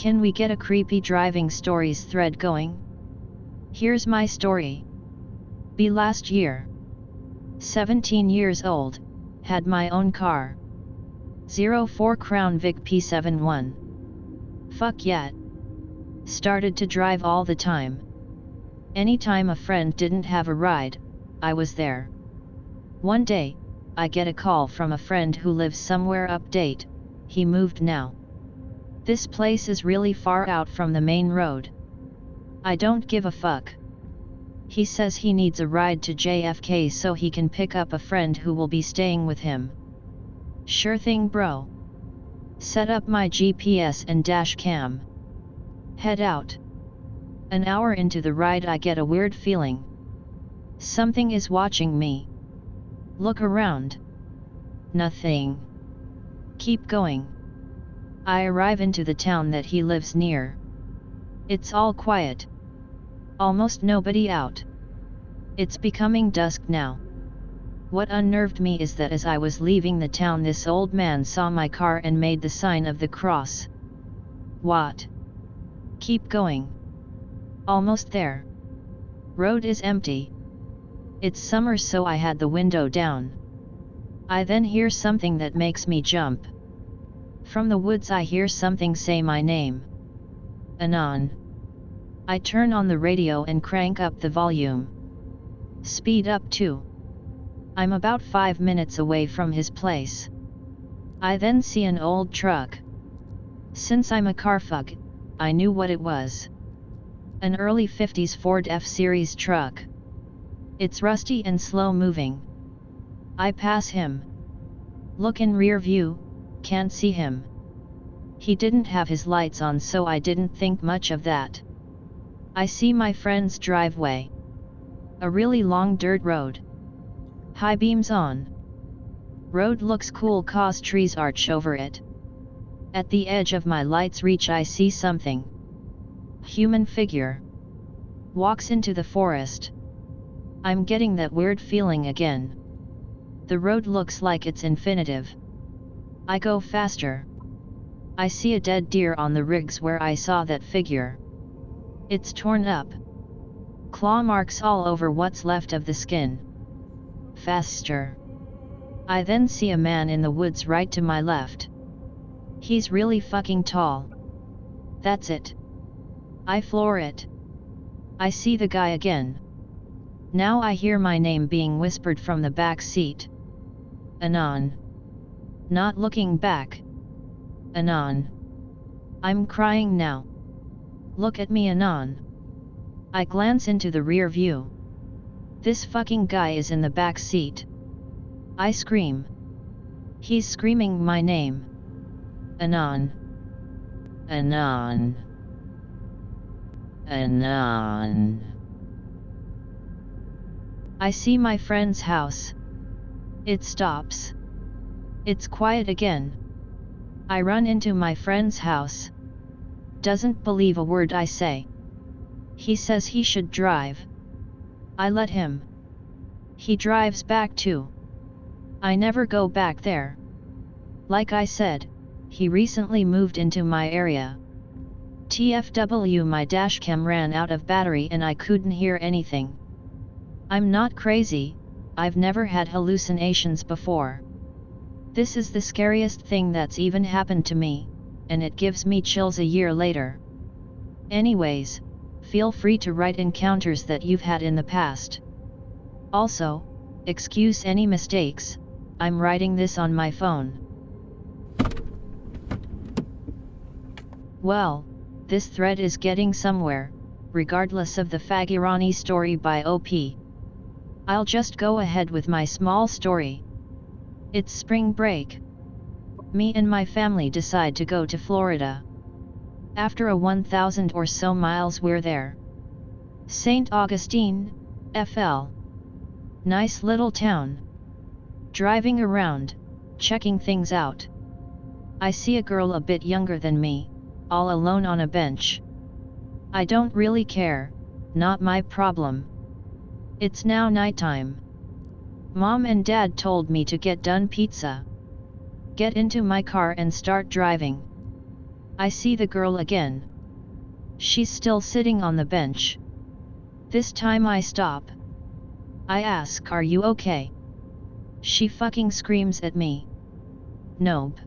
Can we get a creepy driving stories thread going? Here's my story. Be last year. 17 years old, had my own car. 04 Crown Vic P71. Fuck yeah. Started to drive all the time. Anytime a friend didn't have a ride, I was there. One day, I get a call from a friend who lives somewhere update. He moved now. This place is really far out from the main road. I don't give a fuck. He says he needs a ride to JFK so he can pick up a friend who will be staying with him. Sure thing, bro. Set up my GPS and dash cam. Head out. An hour into the ride I get a weird feeling. Something is watching me. Look around. Nothing. Keep going. I arrive into the town that he lives near. It's all quiet. Almost nobody out. It's becoming dusk now. What unnerved me is that as I was leaving the town, this old man saw my car and made the sign of the cross. What? Keep going. Almost there. Road is empty. It's summer, so I had the window down. I then hear something that makes me jump. From the woods I hear something say my name. Anon. I turn on the radio and crank up the volume. Speed up too. I'm about 5 minutes away from his place. I then see an old truck. Since I'm a car fuck, I knew what it was. An early 50s Ford F-Series truck. It's rusty and slow moving. I pass him. Look in rear view, can't see him. He didn't have his lights on, so I didn't think much of that. I see my friend's driveway. A really long dirt road. High beams on. Road looks cool cause trees arch over it. At the edge of my light's reach I see something. Human figure. Walks into the forest. I'm getting that weird feeling again. The road looks like it's infinitive. I go faster. I see a dead deer on the rigs where I saw that figure. It's torn up. Claw marks all over what's left of the skin. Faster. I then see a man in the woods right to my left. He's really fucking tall. That's it. I floor it. I see the guy again. Now I hear my name being whispered from the back seat. Anon. Not looking back. Anon. I'm crying now. Look at me, Anon. I glance into the rear view. This fucking guy is in the back seat. I scream. He's screaming my name. Anon. Anon. Anon. I see my friend's house. It stops. It's quiet again. I run into my friend's house. Doesn't believe a word I say. He says he should drive. I let him. He drives back too. I never go back there. Like I said, he recently moved into my area. TFW, my dashcam ran out of battery and I couldn't hear anything. I'm not crazy, I've never had hallucinations before. This is the scariest thing that's even happened to me, and it gives me chills a year later. Anyways, feel free to write encounters that you've had in the past. Also, excuse any mistakes, I'm writing this on my phone. Well, this thread is getting somewhere, regardless of the Fagirani story by OP. I'll just go ahead with my small story. It's spring break. Me and my family decide to go to Florida. After a 1,000 or so miles we're there. St. Augustine, FL. Nice little town. Driving around, checking things out. I see a girl a bit younger than me, all alone on a bench. I don't really care, not my problem. It's now nighttime. Mom and Dad told me to get done pizza. Get into my car and start driving. I see the girl again. She's still sitting on the bench. This time I stop. I ask, "Are you okay?" She fucking screams at me. Nope.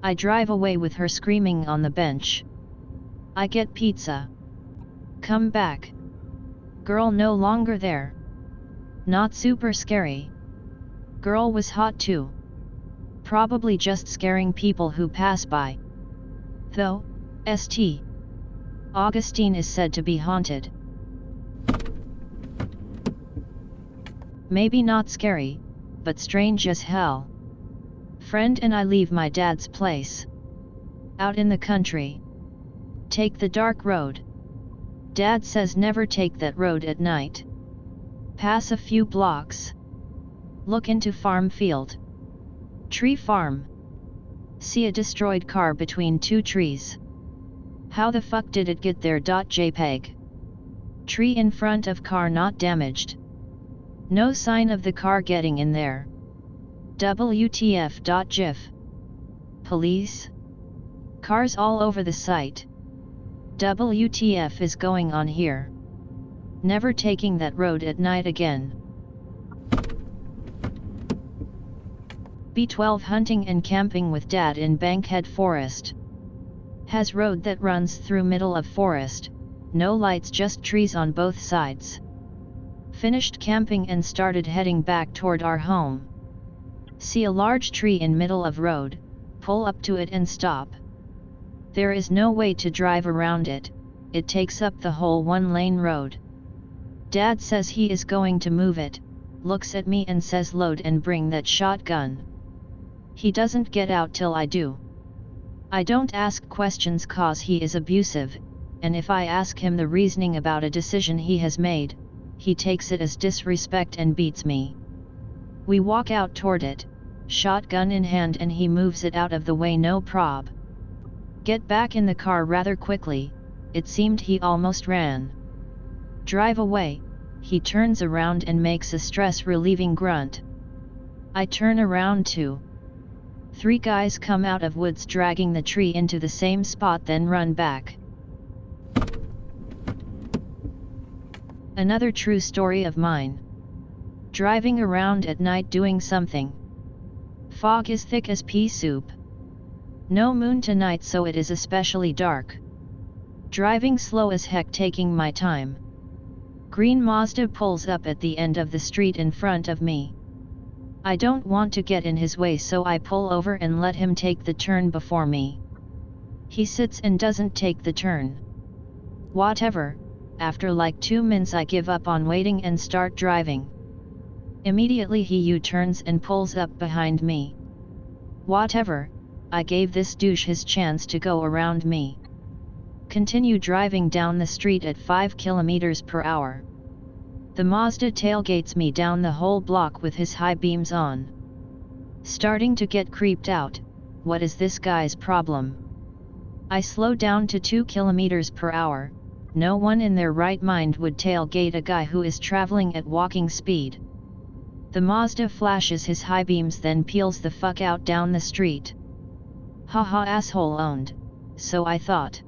I drive away with her screaming on the bench. I get pizza. Come back. Girl no longer there. Not super scary. Girl was hot too. Probably just scaring people who pass by. Though, St. Augustine is said to be haunted. Maybe not scary, but strange as hell. Friend and I leave my dad's place. Out in the country. Take the dark road. Dad says never take that road at night. Pass a few blocks. Look into farm field. Tree farm. See a destroyed car between two trees. How the fuck did it get there? JPEG. Tree in front of car not damaged. No sign of the car getting in there. WTF.gif. Police? Cars all over the site. WTF is going on here? Never taking that road at night again. B12 hunting and camping with dad in Bankhead Forest. Has road that runs through middle of forest, no lights, just trees on both sides. Finished camping and started heading back toward our home. See a large tree in middle of road, pull up to it and stop. There is no way to drive around it, it takes up the whole one-lane road. Dad says he is going to move it, looks at me and says load and bring that shotgun. He doesn't get out till I do. I don't ask questions cause he is abusive, and if I ask him the reasoning about a decision he has made, he takes it as disrespect and beats me. We walk out toward it, shotgun in hand, and he moves it out of the way no prob. Get back in the car rather quickly, it seemed he almost ran. Drive away, he turns around and makes a stress-relieving grunt. I turn around too. 3 guys come out of woods dragging the tree into the same spot then run back. Another true story of mine. Driving around at night doing something. Fog is thick as pea soup. No moon tonight so it is especially dark. Driving slow as heck taking my time. Green Mazda pulls up at the end of the street in front of me. I don't want to get in his way so I pull over and let him take the turn before me. He sits and doesn't take the turn. Whatever, after like 2 minutes I give up on waiting and start driving. Immediately he U-turns and pulls up behind me. Whatever, I gave this douche his chance to go around me. Continue driving down the street at 5 km/h. The Mazda tailgates me down the whole block with his high beams on. Starting to get creeped out, what is this guy's problem? I slow down to 2 km/h, no one in their right mind would tailgate a guy who is traveling at walking speed. The Mazda flashes his high beams then peels the fuck out down the street. Haha, asshole owned, so I thought.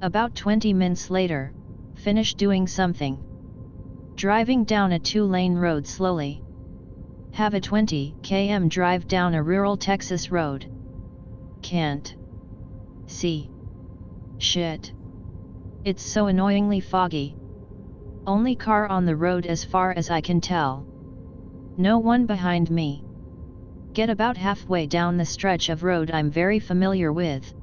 About 20 minutes later, finish doing something. Driving down a 2-lane road slowly. Have a 20 km drive down a rural Texas road. Can't see shit. It's so annoyingly foggy. Only car on the road as far as I can tell. No one behind me. Get about halfway down the stretch of road I'm very familiar with.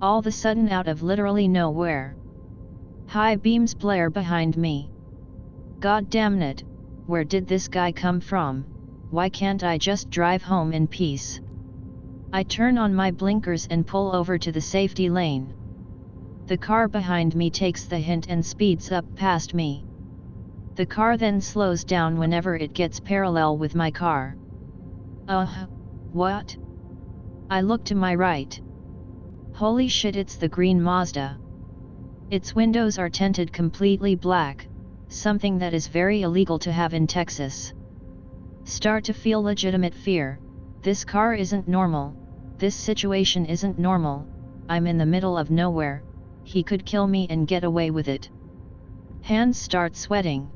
All of a sudden out of literally nowhere. High beams blare behind me. God damn it, where did this guy come from? Why can't I just drive home in peace? I turn on my blinkers and pull over to the safety lane. The car behind me takes the hint and speeds up past me. The car then slows down whenever it gets parallel with my car. What? I look to my right. Holy shit, it's the green Mazda. Its windows are tinted completely black, something that is very illegal to have in Texas. Start to feel legitimate fear. This car isn't normal, this situation isn't normal, I'm in the middle of nowhere, he could kill me and get away with it. Hands start sweating.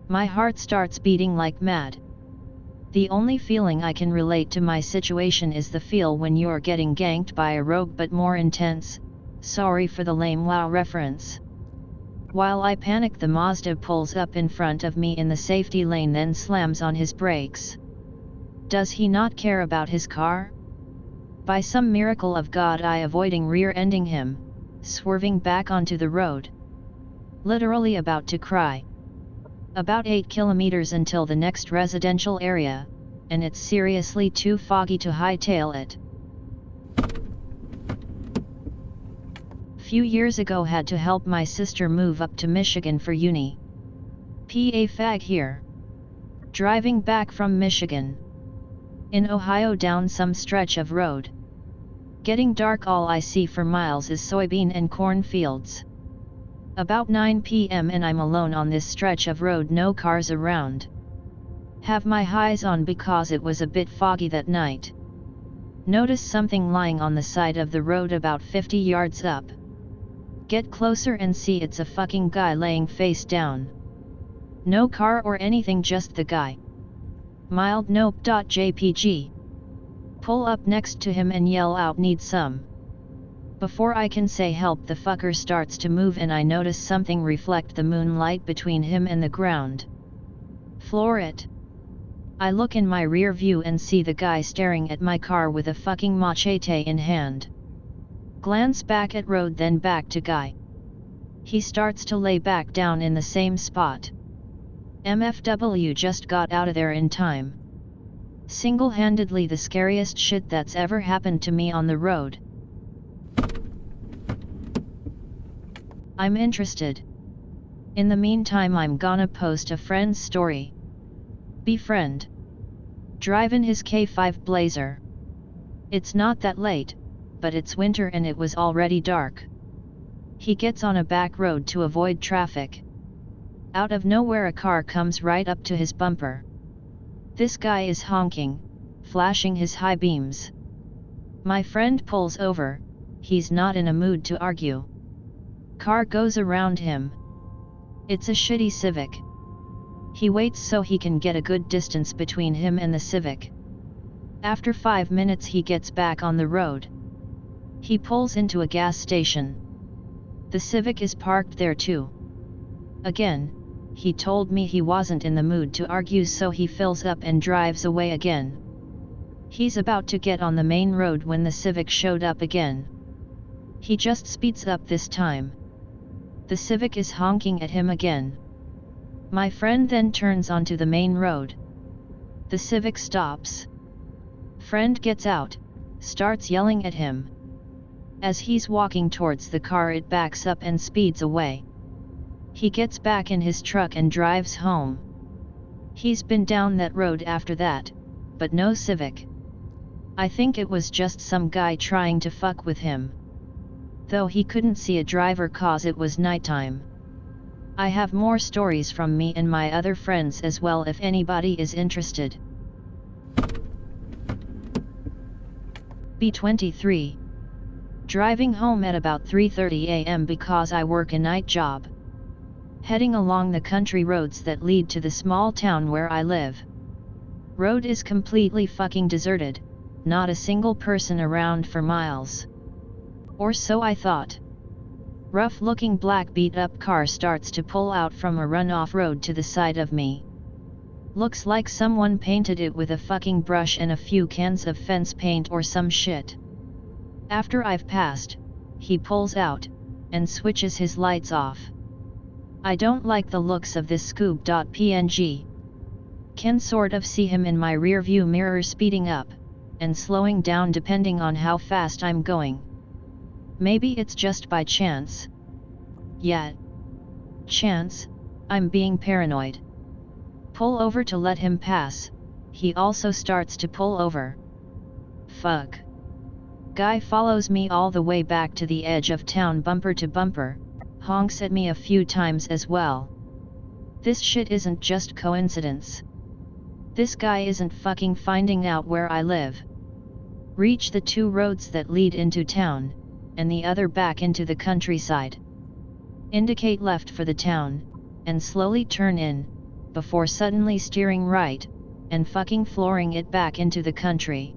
My heart starts beating like mad. The only feeling I can relate to my situation is the feel when you're getting ganked by a rogue, but more intense. Sorry for the lame WoW reference. While I panic, the Mazda pulls up in front of me in the safety lane, then slams on his brakes. Does he not care about his car? By some miracle of God, I avoiding rear-ending him, swerving back onto the road. Literally about to cry. About 8 kilometers until the next residential area, and it's seriously too foggy to hightail it. Few years ago had to help my sister move up to Michigan for uni. PA fag here. Driving back from Michigan. In Ohio down some stretch of road. Getting dark, all I see for miles is soybean and corn fields. About 9 p.m. and I'm alone on this stretch of road, no cars around. Have my highs on because it was a bit foggy that night. Notice something lying on the side of the road about 50 yards up. Get closer and see it's a fucking guy laying face down. No car or anything, just the guy. Mild nope.jpg. Pull up next to him and yell out, "Need some." Before I can say help, the fucker starts to move and I notice something reflect the moonlight between him and the ground. Floor it. I look in my rear view and see the guy staring at my car with a fucking machete in hand. Glance back at road, then back to guy. He starts to lay back down in the same spot. MFW just got out of there in time. Single-handedly the scariest shit that's ever happened to me on the road. I'm interested. In the meantime, I'm gonna post a friend's story. Befriend. Drive in his K5 Blazer. It's not that late, but it's winter and it was already dark. He gets on a back road to avoid traffic. Out of nowhere a car comes right up to his bumper. This guy is honking, flashing his high beams. My friend pulls over, he's not in a mood to argue. Car goes around him. It's a shitty Civic. He waits so he can get a good distance between him and the Civic. After 5 minutes he gets back on the road. He pulls into a gas station. The Civic is parked there too. Again, he told me he wasn't in the mood to argue, so he fills up and drives away again. He's about to get on the main road when the Civic showed up again. He just speeds up this time. The Civic is honking at him again. My friend then turns onto the main road. The Civic stops. Friend gets out, starts yelling at him. As he's walking towards the car, it backs up and speeds away. He gets back in his truck and drives home. He's been down that road after that, but no Civic. I think it was just some guy trying to fuck with him. Though he couldn't see a driver cause it was nighttime. I have more stories from me and my other friends as well if anybody is interested. B23. Driving home at about 3:30 a.m. because I work a night job. Heading along the country roads that lead to the small town where I live. Road is completely fucking deserted, not a single person around for miles. Or so I thought. Rough-looking black beat-up car starts to pull out from a run-off road to the side of me. Looks like someone painted it with a fucking brush and a few cans of fence paint or some shit. After I've passed, he pulls out, and switches his lights off. I don't like the looks of this Scoob.png. Can sort of see him in my rear view mirror speeding up, and slowing down depending on how fast I'm going. Maybe it's just by chance. Yeah. Chance, I'm being paranoid. Pull over to let him pass, he also starts to pull over. Fuck. Guy follows me all the way back to the edge of town bumper to bumper, honks at me a few times as well. This shit isn't just coincidence. This guy isn't fucking finding out where I live. Reach the 2 roads that lead into town, and the other back into the countryside. Indicate left for the town, and slowly turn in, before suddenly steering right, and fucking flooring it back into the country.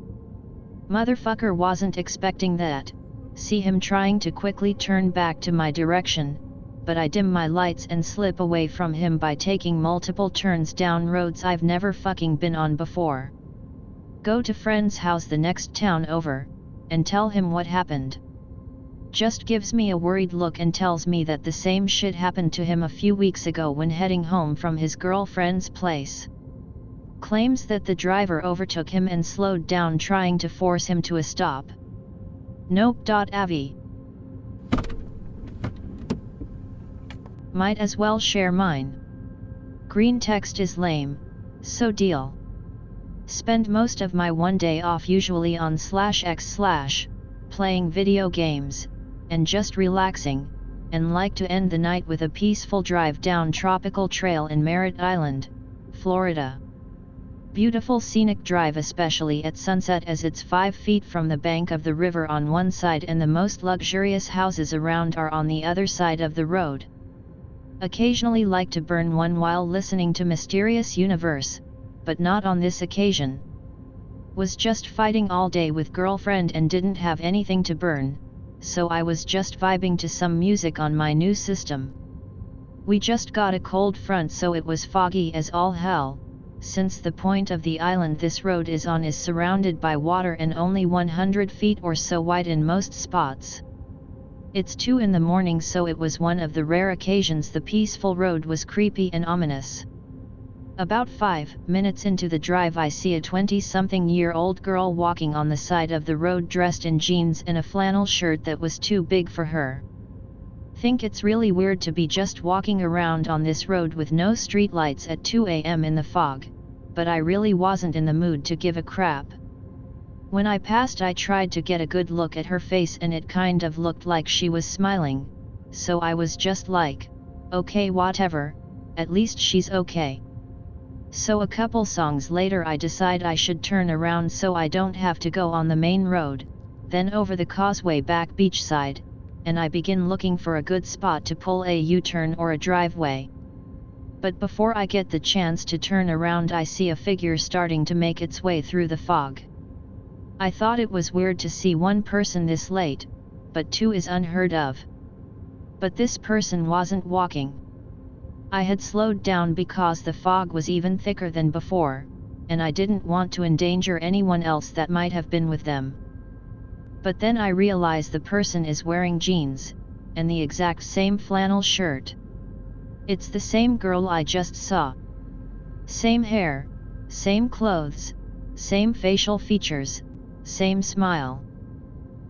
Motherfucker wasn't expecting that. See him trying to quickly turn back to my direction, but I dim my lights and slip away from him by taking multiple turns down roads I've never fucking been on before. Go to friend's house the next town over, and tell him what happened. Just gives me a worried look and tells me that the same shit happened to him a few weeks ago when heading home from his girlfriend's place. Claims that the driver overtook him and slowed down trying to force him to a stop. Nope. Avi. Might as well share mine. Green text is lame, so deal. Spend most of my one day off usually on /x/ playing video games, and just relaxing, and like to end the night with a peaceful drive down tropical trail in Merritt Island, Florida. Beautiful scenic drive especially at sunset as it's 5 feet from the bank of the river on one side and the most luxurious houses around are on the other side of the road. Occasionally like to burn one while listening to Mysterious Universe, but not on this occasion. Was just fighting all day with girlfriend and didn't have anything to burn, so I was just vibing to some music on my new system. We just got a cold front so it was foggy as all hell. Since the point of the island this road is on is surrounded by water and only 100 feet or so wide in most spots. It's 2 in the morning so it was one of the rare occasions the peaceful road was creepy and ominous. About 5 minutes into the drive I see a 20-something-year-old girl walking on the side of the road dressed in jeans and a flannel shirt that was too big for her. Think it's really weird to be just walking around on this road with no streetlights at 2 a.m. in the fog, but I really wasn't in the mood to give a crap. When I passed I tried to get a good look at her face and it kind of looked like she was smiling, so I was just like, okay whatever, at least she's okay. So a couple songs later I decide I should turn around so I don't have to go on the main road, then over the causeway back beachside, and I begin looking for a good spot to pull a U-turn or a driveway. But before I get the chance to turn around I see a figure starting to make its way through the fog. I thought it was weird to see one person this late, but 2 is unheard of. But this person wasn't walking. I had slowed down because the fog was even thicker than before, and I didn't want to endanger anyone else that might have been with them. But then I realize the person is wearing jeans, and the exact same flannel shirt. It's the same girl I just saw. Same hair, same clothes, same facial features, same smile.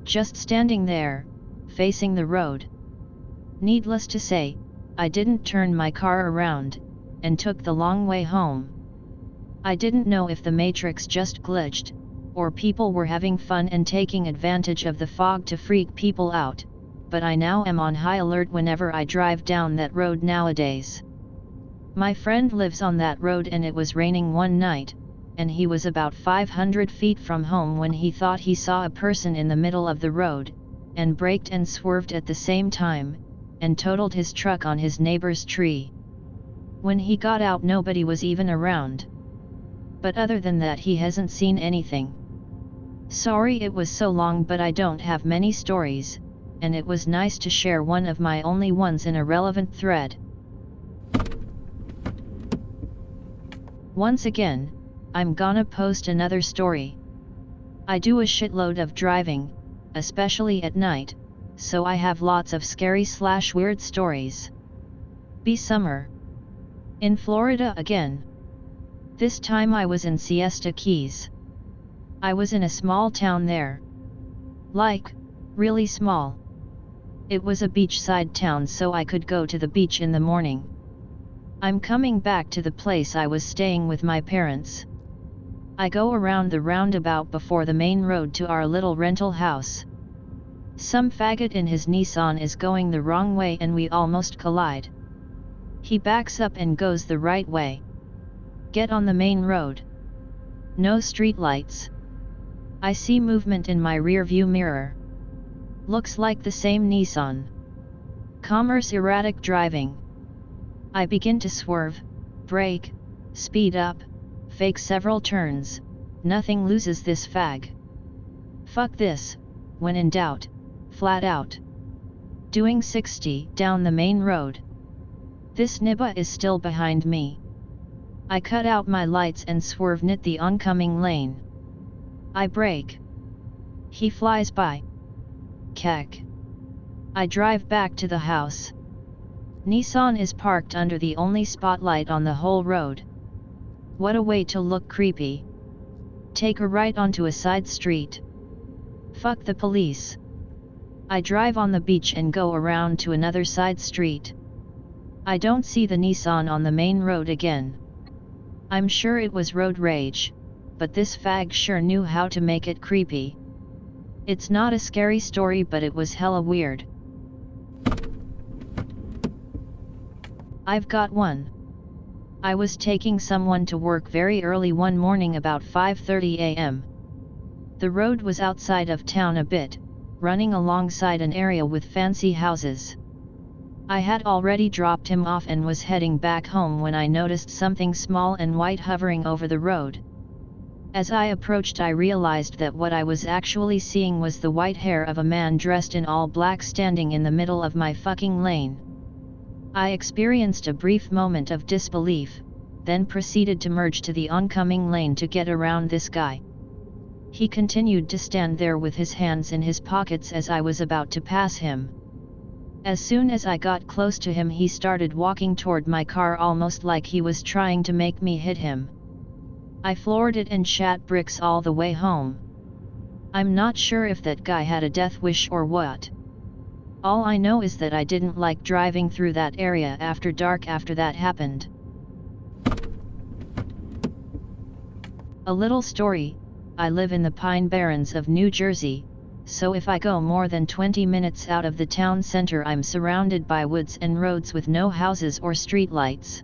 Just standing there, facing the road. Needless to say, I didn't turn my car around, and took the long way home. I didn't know if the Matrix just glitched, or people were having fun and taking advantage of the fog to freak people out, but I now am on high alert whenever I drive down that road nowadays. My friend lives on that road and it was raining one night, and he was about 500 feet from home when he thought he saw a person in the middle of the road, and braked and swerved at the same time, and totaled his truck on his neighbor's tree. When he got out nobody was even around. But other than that he hasn't seen anything. Sorry it was so long but I don't have many stories, and it was nice to share one of my only ones in a relevant thread. Once again, I'm gonna post another story. I do a shitload of driving, especially at night, so I have lots of scary/weird stories. Be summer. In Florida again. This time I was in Siesta Keys. I was in a small town there. Like, really small. It was a beachside town so I could go to the beach in the morning. I'm coming back to the place I was staying with my parents. I go around the roundabout before the main road to our little rental house. Some faggot in his Nissan is going the wrong way and we almost collide. He backs up and goes the right way. Get on the main road. No streetlights. I see movement in my rear view mirror. Looks like the same Nissan. Commerce erratic driving. I begin to swerve, brake, speed up, fake several turns, nothing loses this fag. Fuck this, when in doubt, flat out. Doing 60 down the main road. This nibba is still behind me. I cut out my lights and swerve nit the oncoming lane. I brake. He flies by. Keck. I drive back to the house. Nissan is parked under the only spotlight on the whole road. What a way to look creepy. Take a right onto a side street. Fuck the police. I drive on the beach and go around to another side street. I don't see the Nissan on the main road again. I'm sure it was road rage, but this fag sure knew how to make it creepy. It's not a scary story, but it was hella weird. I've got one. I was taking someone to work very early one morning about 5:30 a.m. The road was outside of town a bit, running alongside an area with fancy houses. I had already dropped him off and was heading back home when I noticed something small and white hovering over the road. As I approached, I realized that what I was actually seeing was the white hair of a man dressed in all black standing in the middle of my fucking lane. I experienced a brief moment of disbelief, then proceeded to merge to the oncoming lane to get around this guy. He continued to stand there with his hands in his pockets as I was about to pass him. As soon as I got close to him, he started walking toward my car almost like he was trying to make me hit him. I floored it and shat bricks all the way home. I'm not sure if that guy had a death wish or what. All I know is that I didn't like driving through that area after dark after that happened. A little story: I live in the Pine Barrens of New Jersey, so if I go more than 20 minutes out of the town center, I'm surrounded by woods and roads with no houses or streetlights.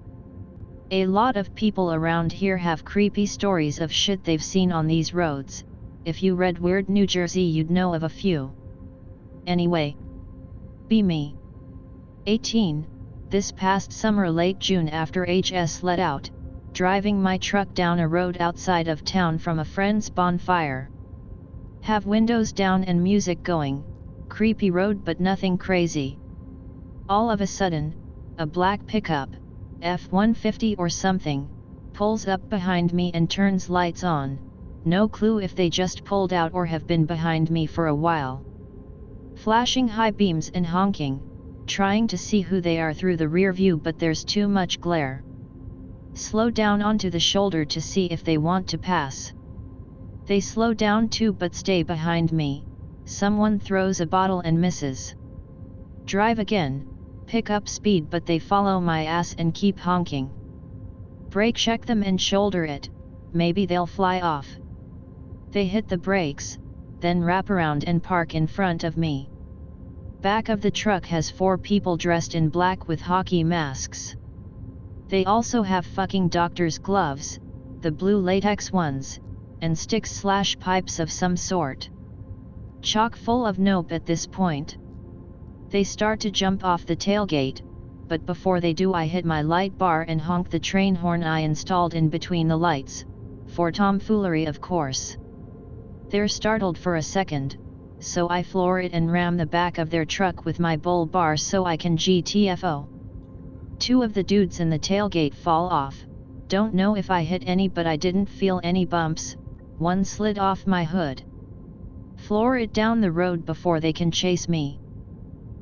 A lot of people around here have creepy stories of shit they've seen on these roads. If you read Weird New Jersey, you'd know of a few. Anyway. Be me. 18, this past summer late June after HS let out, driving my truck down a road outside of town from a friend's bonfire. Have windows down and music going, creepy road but nothing crazy. All of a sudden, a black pickup, F-150 or something, pulls up behind me and turns lights on. No clue if they just pulled out or have been behind me for a while. Flashing high beams and honking, trying to see who they are through the rear view, but there's too much glare. Slow down onto the shoulder to see if they want to pass. They slow down too but stay behind me. Someone throws a bottle and misses. Drive again, pick up speed, but they follow my ass and keep honking. Brake check them and shoulder it, maybe they'll fly off. They hit the brakes, then wrap around and park in front of me. Back of the truck has 4 people dressed in black with hockey masks. They also have fucking doctor's gloves, the blue latex ones, and sticks/pipes of some sort. Chock full of nope at this point. They start to jump off the tailgate, but before they do, I hit my light bar and honk the train horn I installed in between the lights, for tomfoolery of course. They're startled for a second, so I floor it and ram the back of their truck with my bull bar so I can GTFO. 2 of the dudes in the tailgate fall off. Don't know if I hit any, but I didn't feel any bumps. One slid off my hood. Floor it down the road before they can chase me.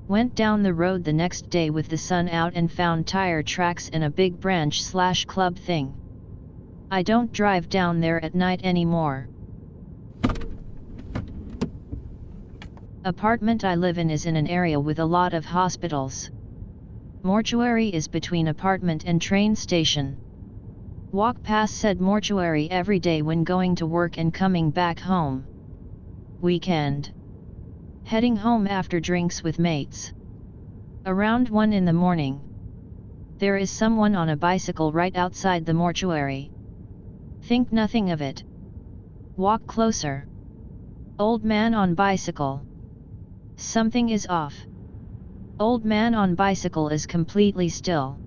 Went down the road the next day with the sun out and found tire tracks in a big branch/club thing. I don't drive down there at night anymore. Apartment I live in is in an area with a lot of hospitals. Mortuary is between apartment and train station. Walk past said mortuary every day when going to work and coming back home. Weekend. Heading home after drinks with mates. Around 1 in the morning. There is someone on a bicycle right outside the mortuary. Think nothing of it. Walk closer. Old man on bicycle. Something is off. Old man on bicycle is completely still.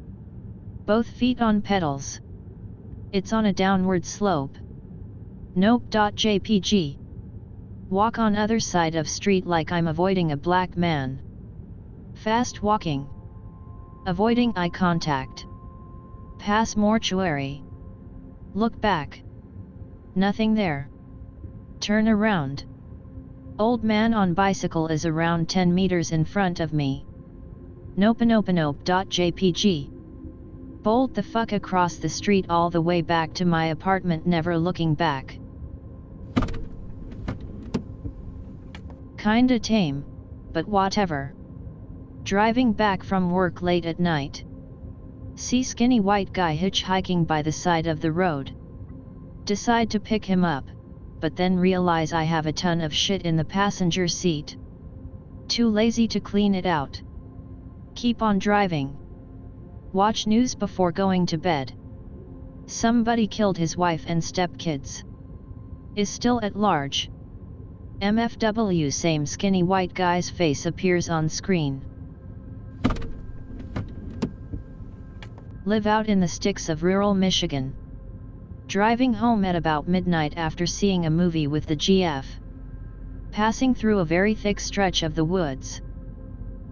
Both feet on pedals. It's on a downward slope. Nope.jpg. Walk on other side of street like I'm avoiding a black man. Fast walking. Avoiding eye contact. Pass mortuary. Look back. Nothing there. Turn around. Old man on bicycle is around 10 meters in front of me. Nope.jpg. Bolt the fuck across the street all the way back to my apartment, never looking back. Kinda tame, but whatever. Driving back from work late at night. See skinny white guy hitchhiking by the side of the road. Decide to pick him up, but then realize I have a ton of shit in the passenger seat. Too lazy to clean it out. Keep on driving. Watch news before going to bed. Somebody killed his wife and stepkids. Is still at large. MFW. Same skinny white guy's face appears on screen. Live out in the sticks of rural Michigan. Driving home at about midnight after seeing a movie with the GF. Passing through a very thick stretch of the woods.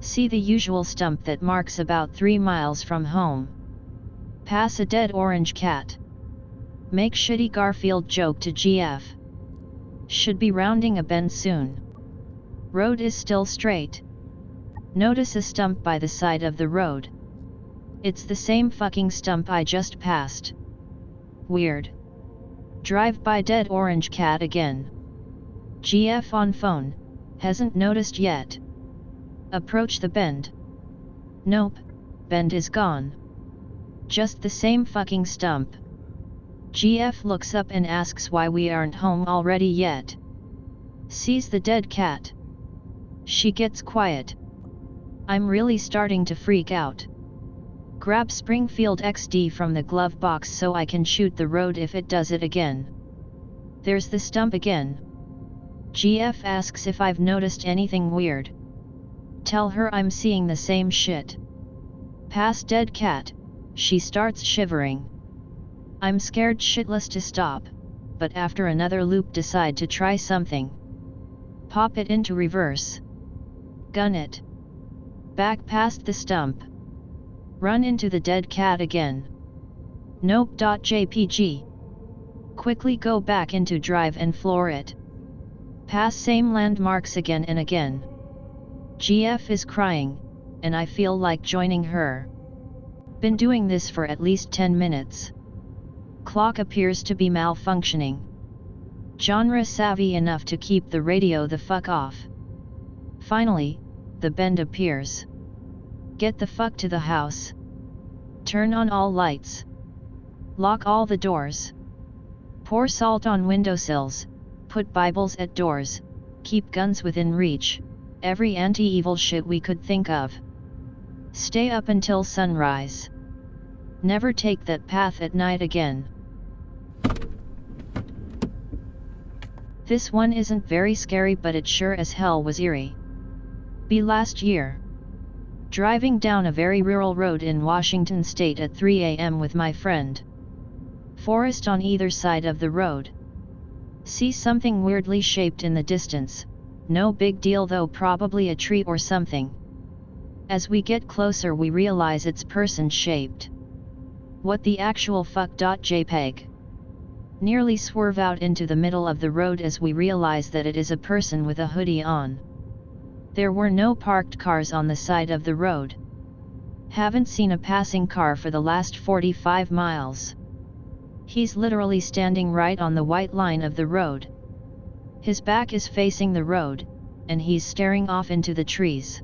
See the usual stump that marks about 3 miles from home. Pass a dead orange cat. Make shitty Garfield joke to GF. Should be rounding a bend soon. Road is still straight. Notice a stump by the side of the road. It's the same fucking stump I just passed. Weird. Drive by dead orange cat again. GF on phone, hasn't noticed yet. Approach the bend. Nope, bend is gone. Just the same fucking stump. GF looks up and asks why we aren't home already yet. Sees the dead cat. She gets quiet. I'm really starting to freak out. Grab Springfield XD from the glove box so I can shoot the road if it does it again. There's the stump again. GF asks if I've noticed anything weird. Tell her I'm seeing the same shit. Past dead cat, she starts shivering. I'm scared shitless to stop, but after another loop decide to try something. Pop it into reverse. Gun it. Back past the stump. Run into the dead cat again. Nope.jpg. Quickly go back into drive and floor it. Pass same landmarks again and again. GF is crying, and I feel like joining her. Been doing this for at least 10 minutes. Clock appears to be malfunctioning. Genre savvy enough to keep the radio the fuck off. Finally, the bend appears. Get the fuck to the house. Turn on all lights. Lock all the doors. Pour salt on windowsills, put Bibles at doors, keep guns within reach, every anti-evil shit we could think of. Stay up until sunrise. Never take that path at night again. This one isn't very scary, but it sure as hell was eerie. Last year. Driving down a very rural road in Washington state at 3 a.m. with my friend. Forest on either side of the road. See something weirdly shaped in the distance, no big deal though, probably a tree or something. As we get closer we realize it's person shaped. What the actual fuck? JPEG. Nearly swerve out into the middle of the road as we realize that it is a person with a hoodie on. There were no parked cars on the side of the road. Haven't seen a passing car for the last 45 miles. He's literally standing right on the white line of the road. His back is facing the road, and he's staring off into the trees.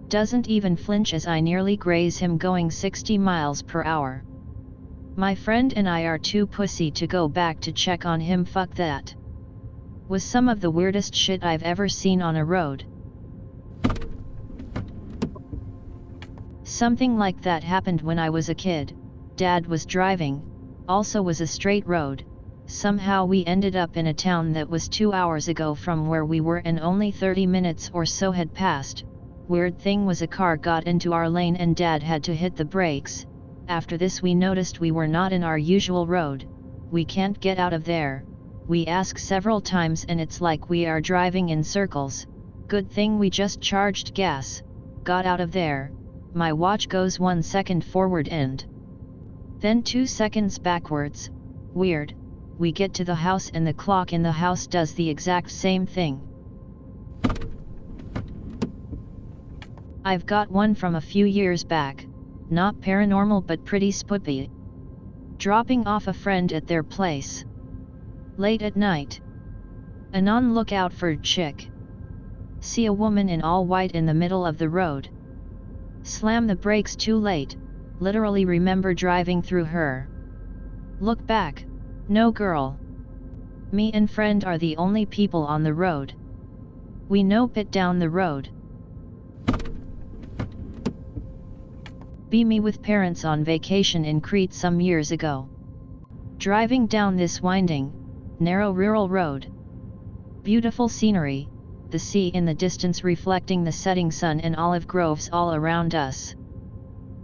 Doesn't even flinch as I nearly graze him going 60 miles per hour. My friend and I are too pussy to go back to check on him. Fuck that. Was some of the weirdest shit I've ever seen on a road. Something like that happened when I was a kid. Dad was driving, also was a straight road, Somehow we ended up in a town that was 2 hours ago from where we were and only 30 minutes or so had passed. Weird thing was a car got into our lane and Dad had to hit the brakes. After this we noticed we were not in our usual road. We can't get out of there. We ask several times and it's like we are driving in circles. Good thing we just charged gas, got out of there. My watch goes 1 second forward and then 2 seconds backwards. Weird. We get to the house and the clock in the house does the exact same thing. I've got one from a few years back, not paranormal but pretty spooky. Dropping off a friend at their place. Late at night. Anon look out for chick. See a woman in all white in the middle of the road. Slam the brakes too late, literally remember driving through her. Look back, no girl. Me and friend are the only people on the road. We nope it down the road. Be me with parents on vacation in Crete some years ago. Driving down this winding, narrow rural road. Beautiful scenery, the sea in the distance reflecting the setting sun and olive groves all around us.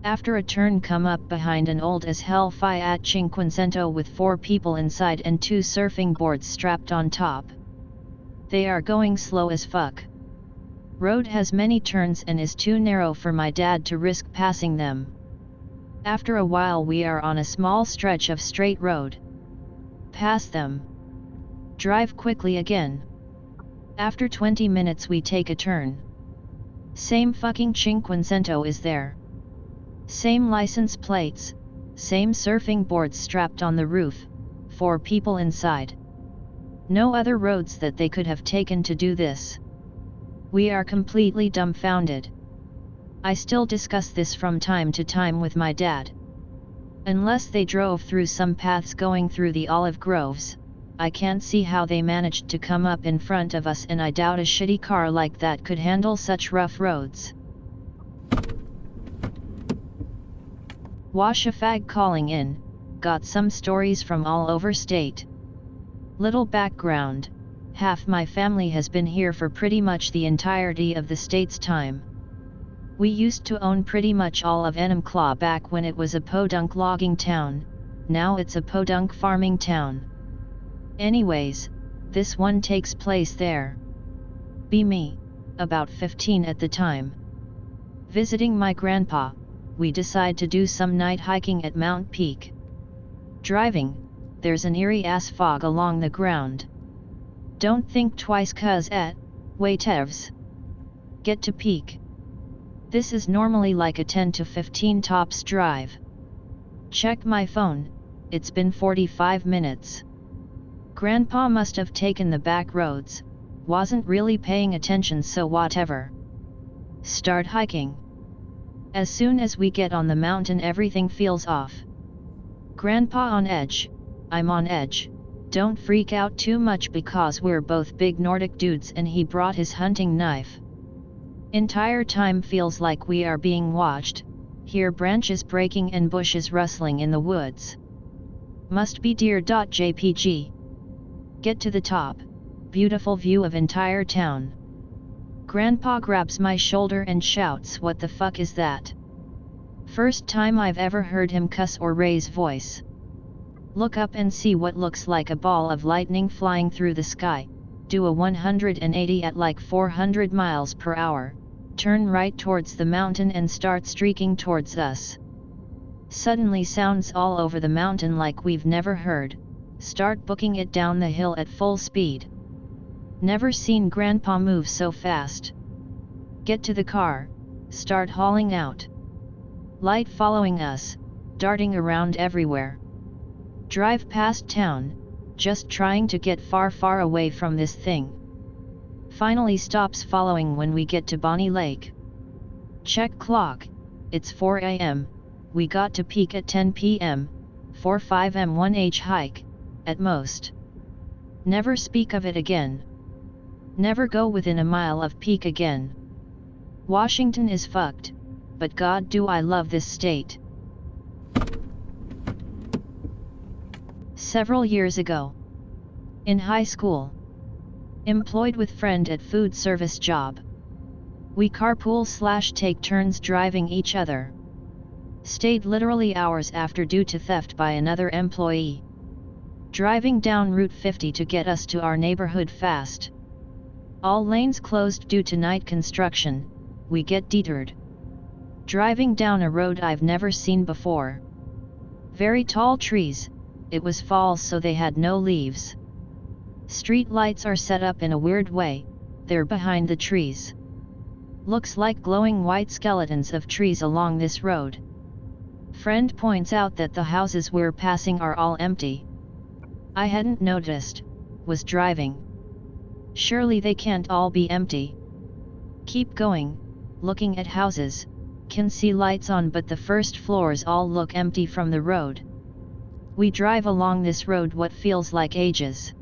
After a turn come up behind an old as hell Fiat Cinquecento with 4 people inside and 2 surfing boards strapped on top. They are going slow as fuck. Road has many turns and is too narrow for my dad to risk passing them. After a while we are on a small stretch of straight road. Pass them. Drive quickly again. After 20 minutes we take a turn. Same fucking Cinquecento is there. Same license plates, same surfing boards strapped on the roof, 4 people inside. No other roads that they could have taken to do this. We are completely dumbfounded. I still discuss this from time to time with my dad. Unless they drove through some paths going through the olive groves, I can't see how they managed to come up in front of us, and I doubt a shitty car like that could handle such rough roads. Wash a fag calling in, got some stories from all over state. Little background, half my family has been here for pretty much the entirety of the state's time. We used to own pretty much all of Enumclaw back when it was a podunk logging town, now it's a podunk farming town. Anyways, this one takes place there. Be me, about 15 at the time. Visiting my grandpa, we decide to do some night hiking at Mount Peak. Driving, there's an eerie ass fog along the ground. Don't think twice cuz waitevs. Get to Peak. This is normally like a 10 to 15 tops drive. Check my phone, it's been 45 minutes. Grandpa must have taken the back roads, wasn't really paying attention, so whatever. Start hiking. As soon as we get on the mountain everything feels off. Grandpa on edge, I'm on edge. Don't freak out too much because we're both big Nordic dudes and he brought his hunting knife. Entire time feels like we are being watched, hear branches breaking and bushes rustling in the woods. Must be deer.jpg. Get to the top, beautiful view of entire town. Grandpa grabs my shoulder and shouts, "What the fuck is that?" First time I've ever heard him cuss or raise voice. Look up and see what looks like a ball of lightning flying through the sky, do a 180 at like 400 miles per hour, turn right towards the mountain and start streaking towards us. Suddenly sounds all over the mountain like we've never heard, start booking it down the hill at full speed. Never seen Grandpa move so fast. Get to the car, start hauling out. Light following us, darting around everywhere. Drive past town, just trying to get far away from this thing. Finally stops following when we get to Bonnie Lake. Check clock, it's 4 a.m, we got to Peak at 10 p.m, 4-5 m 1h hike, at most. Never speak of it again. Never go within a mile of Peak again. Washington is fucked, but God do I love this state. Several years ago, In high school. Employed with friend at food service job. We carpool/take turns driving each other. Stayed literally hours after due to theft by another employee. Driving down Route 50 to get us to our neighborhood fast. All lanes closed due to night construction, we get deterred. Driving down a road I've never seen before. Very tall trees, it was fall so they had no leaves. Street lights are set up in a weird way, they're behind the trees. Looks like glowing white skeletons of trees along this road. Friend points out that the houses we're passing are all empty. I hadn't noticed, was driving. Surely they can't all be empty. Keep going, looking at houses, can see lights on but the first floors all look empty from the road. We drive along this road what feels like ages.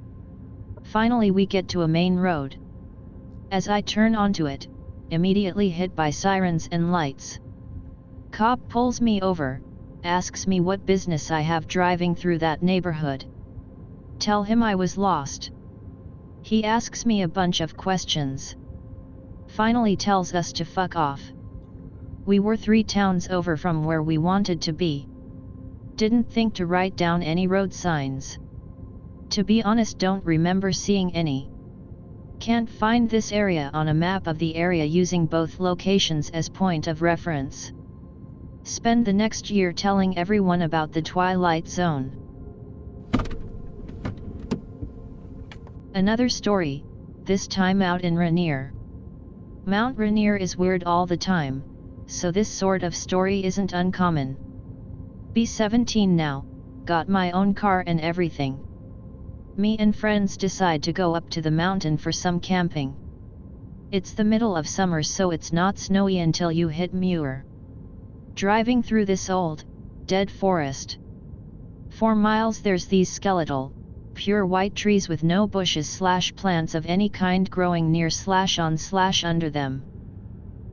Finally we get to a main road. As I turn onto it, immediately hit by sirens and lights. Cop pulls me over, asks me what business I have driving through that neighborhood. Tell him I was lost. He asks me a bunch of questions. Finally tells us to fuck off. We were 3 towns over from where we wanted to be. Didn't think to write down any road signs. To be honest, don't remember seeing any. Can't find this area on a map of the area using both locations as point of reference. Spend the next year telling everyone about the Twilight Zone. Another story, this time out in Rainier. Mount Rainier is weird all the time, so this sort of story isn't uncommon. Be 17 now, got my own car and everything. Me and friends decide to go up to the mountain for some camping. It's the middle of summer so it's not snowy until you hit Muir. Driving through this old, dead forest. 4 miles there's these skeletal, pure white trees with no bushes/plants of any kind growing near/on/under them.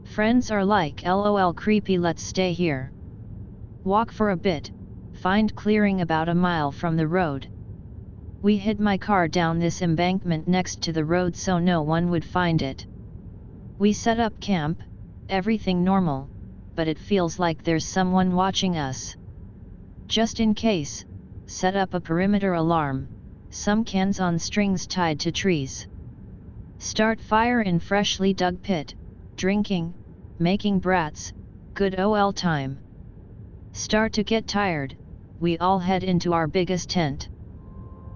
Friends are like lol creepy, let's stay here. Walk for a bit, find clearing about a mile from the road. We hid my car down this embankment next to the road so no one would find it. We set up camp, everything normal, but it feels like there's someone watching us. Just in case, set up a perimeter alarm, some cans on strings tied to trees. Start fire in freshly dug pit, drinking, making brats, good ol' time. Start to get tired, we all head into our biggest tent.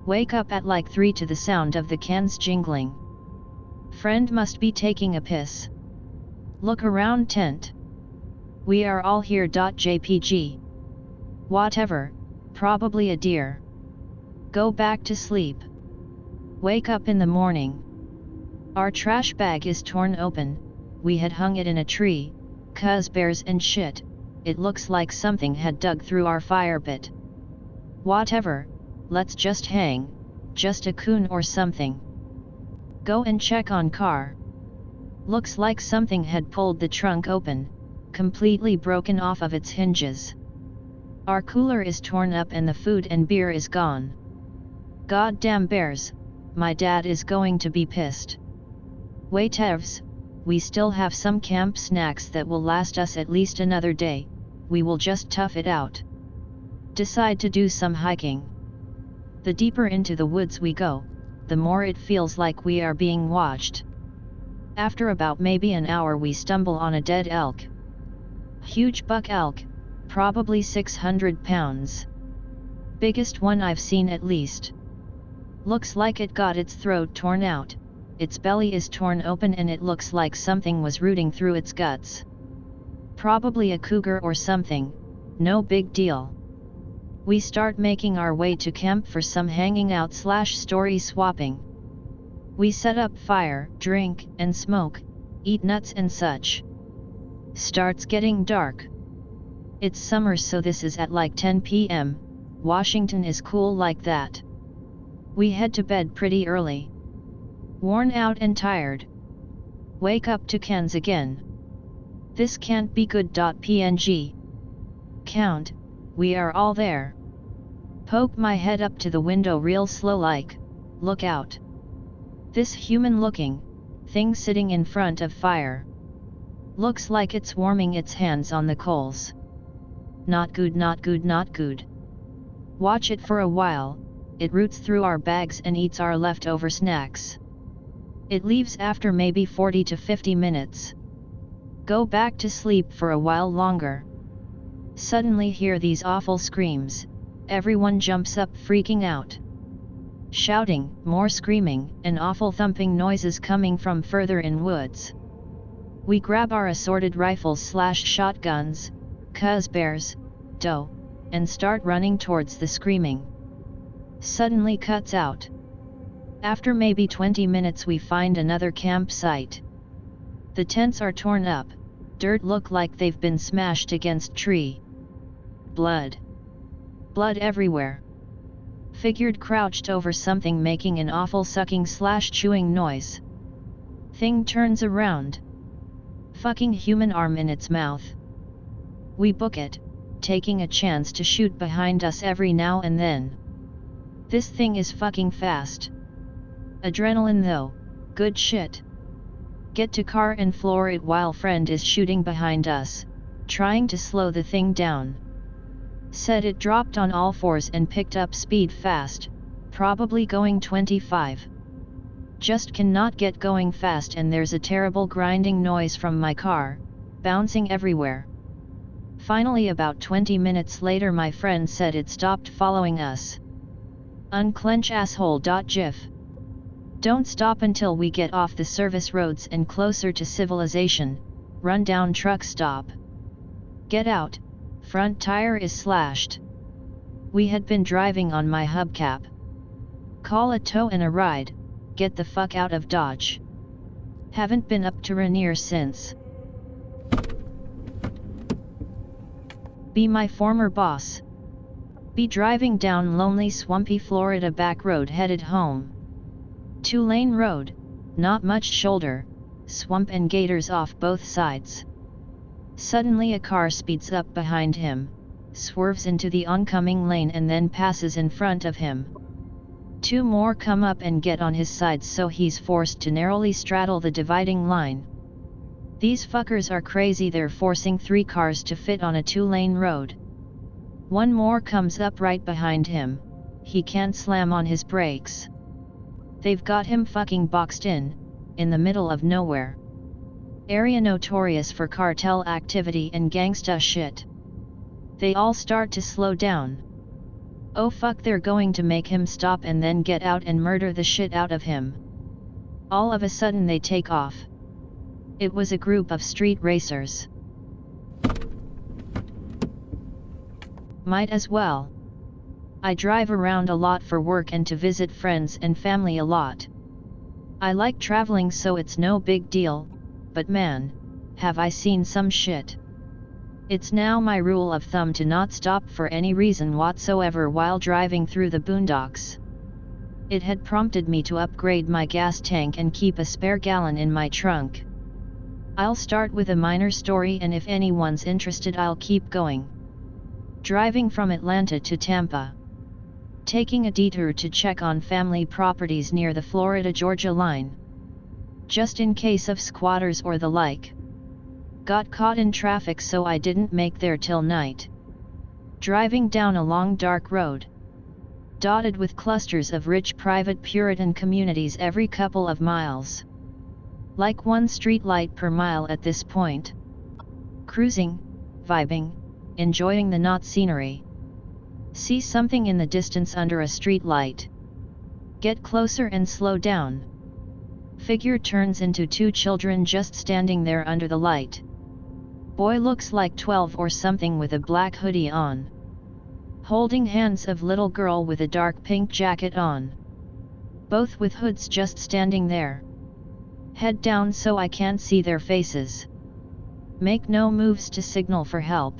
Wake up at like 3 to the sound of the cans jingling. Friend must be taking a piss. Look around tent. We are all here. JPG. Whatever, probably a deer. Go back to sleep. Wake up in the morning. Our trash bag is torn open, we had hung it in a tree, 'cause bears and shit, it looks like something had dug through our fire pit. Whatever, let's just hang, just a coon or something. Go and check on car. Looks like something had pulled the trunk open, completely broken off of its hinges. Our cooler is torn up and the food and beer is gone. Goddamn bears, my dad is going to be pissed. Whatevs, we still have some camp snacks that will last us at least another day, we will just tough it out. Decide to do some hiking. The deeper into the woods we go, the more it feels like we are being watched. After about maybe an hour we stumble on a dead elk. Huge buck elk, probably 600 pounds. Biggest one I've seen at least. Looks like it got its throat torn out, its belly is torn open and it looks like something was rooting through its guts. Probably a cougar or something, no big deal. We start making our way to camp for some hanging out / story swapping. We set up fire, drink and smoke, eat nuts and such. Starts getting dark. It's summer so this is at like 10 p.m, Washington is cool like that. We head to bed pretty early. Worn out and tired. Wake up to cans again. This can't be good. PNG. Count, we are all there. Poke my head up to the window real slow like Look out. This human-looking thing sitting in front of fire. Looks like it's warming its hands on the coals. Not good, not good, not good. Watch it for a while, it roots through our bags and eats our leftover snacks. It leaves after maybe 40 to 50 minutes. Go back to sleep for a while longer. Suddenly hear these awful screams, everyone jumps up freaking out. Shouting, more screaming, and awful thumping noises coming from further in woods. We grab our assorted rifles/shotguns, cuz bears, doe, and start running towards the screaming. Suddenly cuts out. After maybe 20 minutes we find another campsite. The tents are torn up, dirt look like they've been smashed against tree. Blood. Blood everywhere. Figured crouched over something making an awful sucking/chewing noise. Thing turns around. Fucking human arm in its mouth. We book it, taking a chance to shoot behind us every now and then. This thing is fucking fast. Adrenaline though, good shit. Get to car and floor it while friend is shooting behind us, trying to slow the thing down. Said it dropped on all fours and picked up speed fast, probably going 25. Just cannot get going fast and there's a terrible grinding noise from my car, bouncing everywhere. Finally about 20 minutes later my friend said it stopped following us. Unclench asshole.gif. Don't stop until we get off the service roads and closer to civilization, run down truck stop. Get out, front tire is slashed. We had been driving on my hubcap. Call a tow and a ride, get the fuck out of Dodge. Haven't been up to Rainier since. Be my former boss. Be driving down lonely swampy Florida back road headed home. 2-lane road, not much shoulder, swamp and gators off both sides. Suddenly a car speeds up behind him, swerves into the oncoming lane and then passes in front of him. 2 more come up and get on his sides so he's forced to narrowly straddle the dividing line. These fuckers are crazy, they're forcing 3 cars to fit on a 2-lane road. 1 more comes up right behind him, he can't slam on his brakes. They've got him fucking boxed in the middle of nowhere. Area notorious for cartel activity and gangsta shit. They all start to slow down. Oh fuck, they're going to make him stop and then get out and murder the shit out of him. All of a sudden they take off. It was a group of street racers. Might as well. I drive around a lot for work and to visit friends and family a lot. I like traveling so it's no big deal, but man, have I seen some shit. It's now my rule of thumb to not stop for any reason whatsoever while driving through the boondocks. It had prompted me to upgrade my gas tank and keep a spare gallon in my trunk. I'll start with a minor story and if anyone's interested I'll keep going. Driving from Atlanta to Tampa. Taking a detour to check on family properties near the Florida-Georgia line. Just in case of squatters or the like. Got caught in traffic so I didn't make there till night. Driving down a long dark road. Dotted with clusters of rich private Puritan communities every couple of miles. Like 1 street light per mile at this point. Cruising, vibing, enjoying the not scenery. See something in the distance under a street light. Get closer and slow down. Figure turns into 2 children just standing there under the light. Boy looks like 12 or something with a black hoodie on. Holding hands of little girl with a dark pink jacket on. Both with hoods just standing there. Head down so I can't see their faces. Make no moves to signal for help.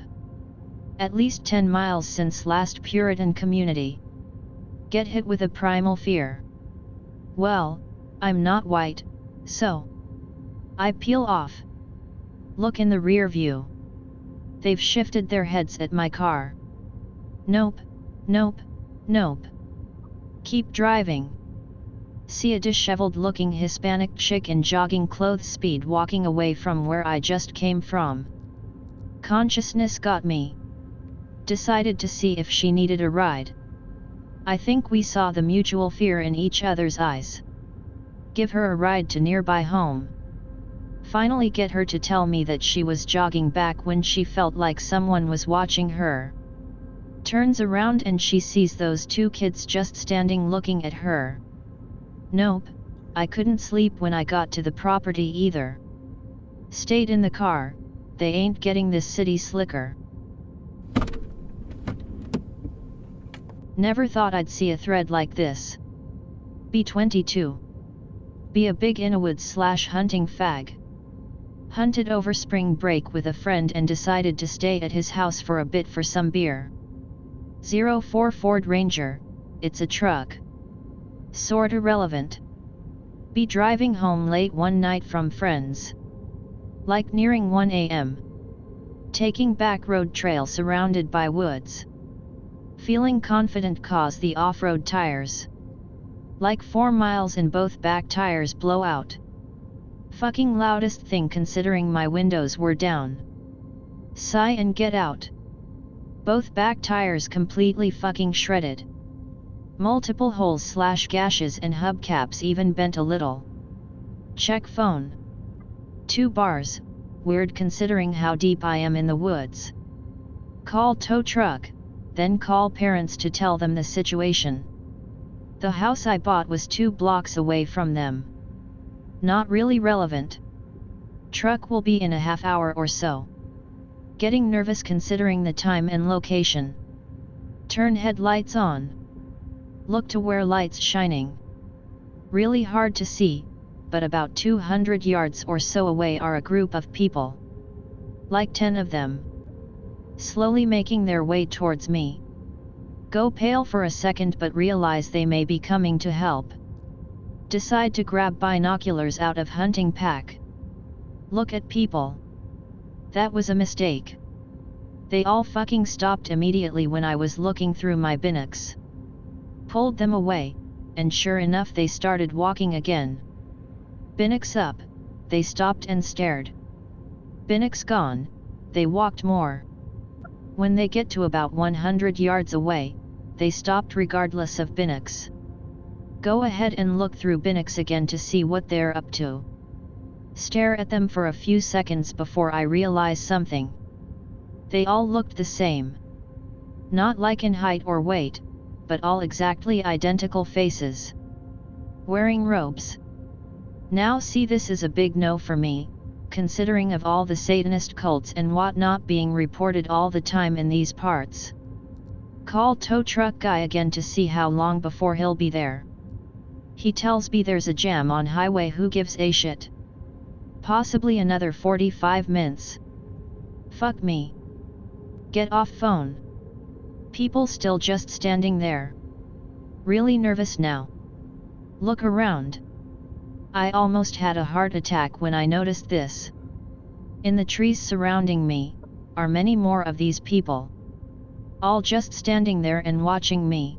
At least 10 miles since last Puritan community. Get hit with a primal fear. Well, I'm not white, so I peel off. Look in the rear view. They've shifted their heads at my car. Nope, nope, nope. Keep driving. See a disheveled looking Hispanic chick in jogging clothes speed walking away from where I just came from. Consciousness got me. Decided to see if she needed a ride. I think we saw the mutual fear in each other's eyes. Give her a ride to nearby home. Finally get her to tell me that she was jogging back when she felt like someone was watching her. Turns around and she sees those two kids just standing looking at her. Nope, I couldn't sleep when I got to the property either. Stayed in the car, they ain't getting this city slicker. Never thought I'd see a thread like this. Be 22. Be a big in-a-woods/hunting fag. Hunted over spring break with a friend and decided to stay at his house for a bit for some beer. 04 Ford Ranger, it's a truck. Sorta relevant. Be driving home late one night from friends. Like nearing 1 a.m. Taking back road trail surrounded by woods. Feeling confident cause the off-road tires. Like 4 miles and both back tires blow out. Fucking loudest thing considering my windows were down. Sigh and get out. Both back tires completely fucking shredded. Multiple holes/gashes and hubcaps even bent a little. Check phone. 2 bars, weird considering how deep I am in the woods. Call tow truck, then call parents to tell them the situation. The house I bought was 2 blocks away from them. Not really relevant. Truck will be in a half hour or so. Getting nervous considering the time and location. Turn headlights on. Look to where lights shining. Really hard to see, but about 200 yards or so away are a group of people. Like 10 of them. Slowly making their way towards me. Go pale for a second but realize they may be coming to help. Decide to grab binoculars out of hunting pack. Look at people. That was a mistake. They all fucking stopped immediately when I was looking through my binocs. Pulled them away, and sure enough they started walking again. Binocs up, they stopped and stared. Binocs gone, they walked more. When they get to about 100 yards away, they stopped regardless of binocs. Go ahead and look through binocs again to see what they're up to. Stare at them for a few seconds before I realize something. They all looked the same. Not like in height or weight, but all exactly identical faces. Wearing robes. Now see, this is a big no for me, considering of all the Satanist cults and whatnot being reported all the time in these parts. Call tow truck guy again to see how long before he'll be there. He tells me there's a jam on highway, who gives a shit. Possibly another 45 minutes. Fuck me. Get off phone. People still just standing there. Really nervous now. Look around. I almost had a heart attack when I noticed this. In the trees surrounding me, are many more of these people. All just standing there and watching me.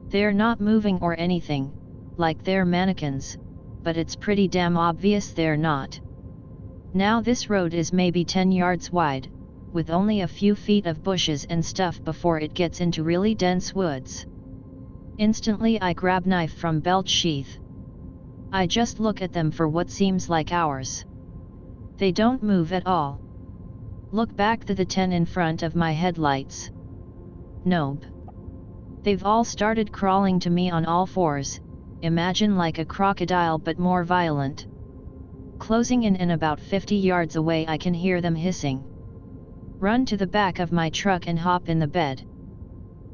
They're not moving or anything, like they're mannequins, but it's pretty damn obvious they're not. Now this road is maybe 10 yards wide, with only a few feet of bushes and stuff before it gets into really dense woods. Instantly I grab knife from belt sheath. I just look at them for what seems like hours. They don't move at all. Look back to the 10 in front of my headlights. Nope. They've all started crawling to me on all fours, imagine like a crocodile but more violent. Closing in and about 50 yards away I can hear them hissing. Run to the back of my truck and hop in the bed.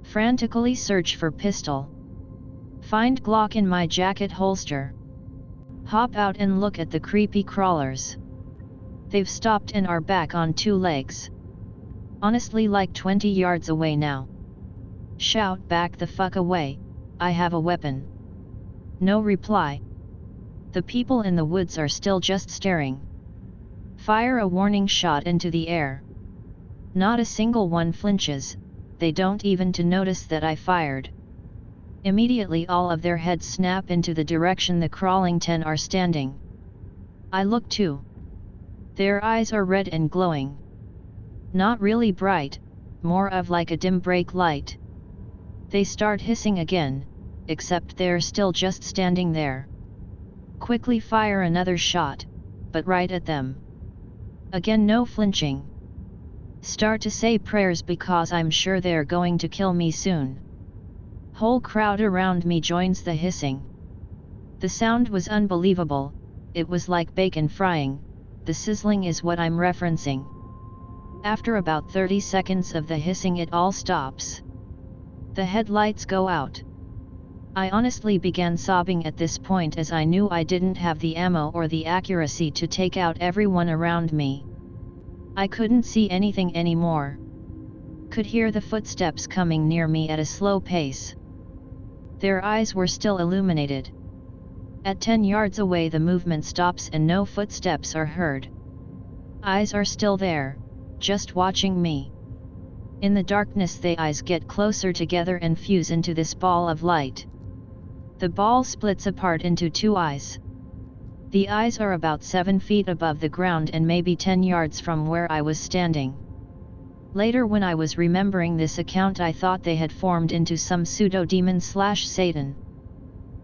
Frantically search for pistol. Find Glock in my jacket holster. Hop out and look at the creepy crawlers. They've stopped and are back on 2 legs. Honestly like 20 yards away now. Shout back the fuck away, I have a weapon. No reply. The people in the woods are still just staring. Fire a warning shot into the air. Not a single one flinches, they don't even to notice that I fired. Immediately all of their heads snap into the direction the crawling 10 are standing. I look too. Their eyes are red and glowing. Not really bright, more of like a dim brake light. They start hissing again, except they're still just standing there. Quickly fire another shot, but right at them. Again no flinching. Start to say prayers because I'm sure they're going to kill me soon. Whole crowd around me joins the hissing. The sound was unbelievable, it was like bacon frying, the sizzling is what I'm referencing. After about 30 seconds of the hissing it all stops. The headlights go out. I honestly began sobbing at this point as I knew I didn't have the ammo or the accuracy to take out everyone around me. I couldn't see anything anymore. Could hear the footsteps coming near me at a slow pace. Their eyes were still illuminated. At 10 yards away the movement stops and no footsteps are heard. Eyes are still there, just watching me. In the darkness the eyes get closer together and fuse into this ball of light. The ball splits apart into 2 eyes. The eyes are about 7 feet above the ground and maybe 10 yards from where I was standing. Later when I was remembering this account I thought they had formed into some pseudo-demon/Satan.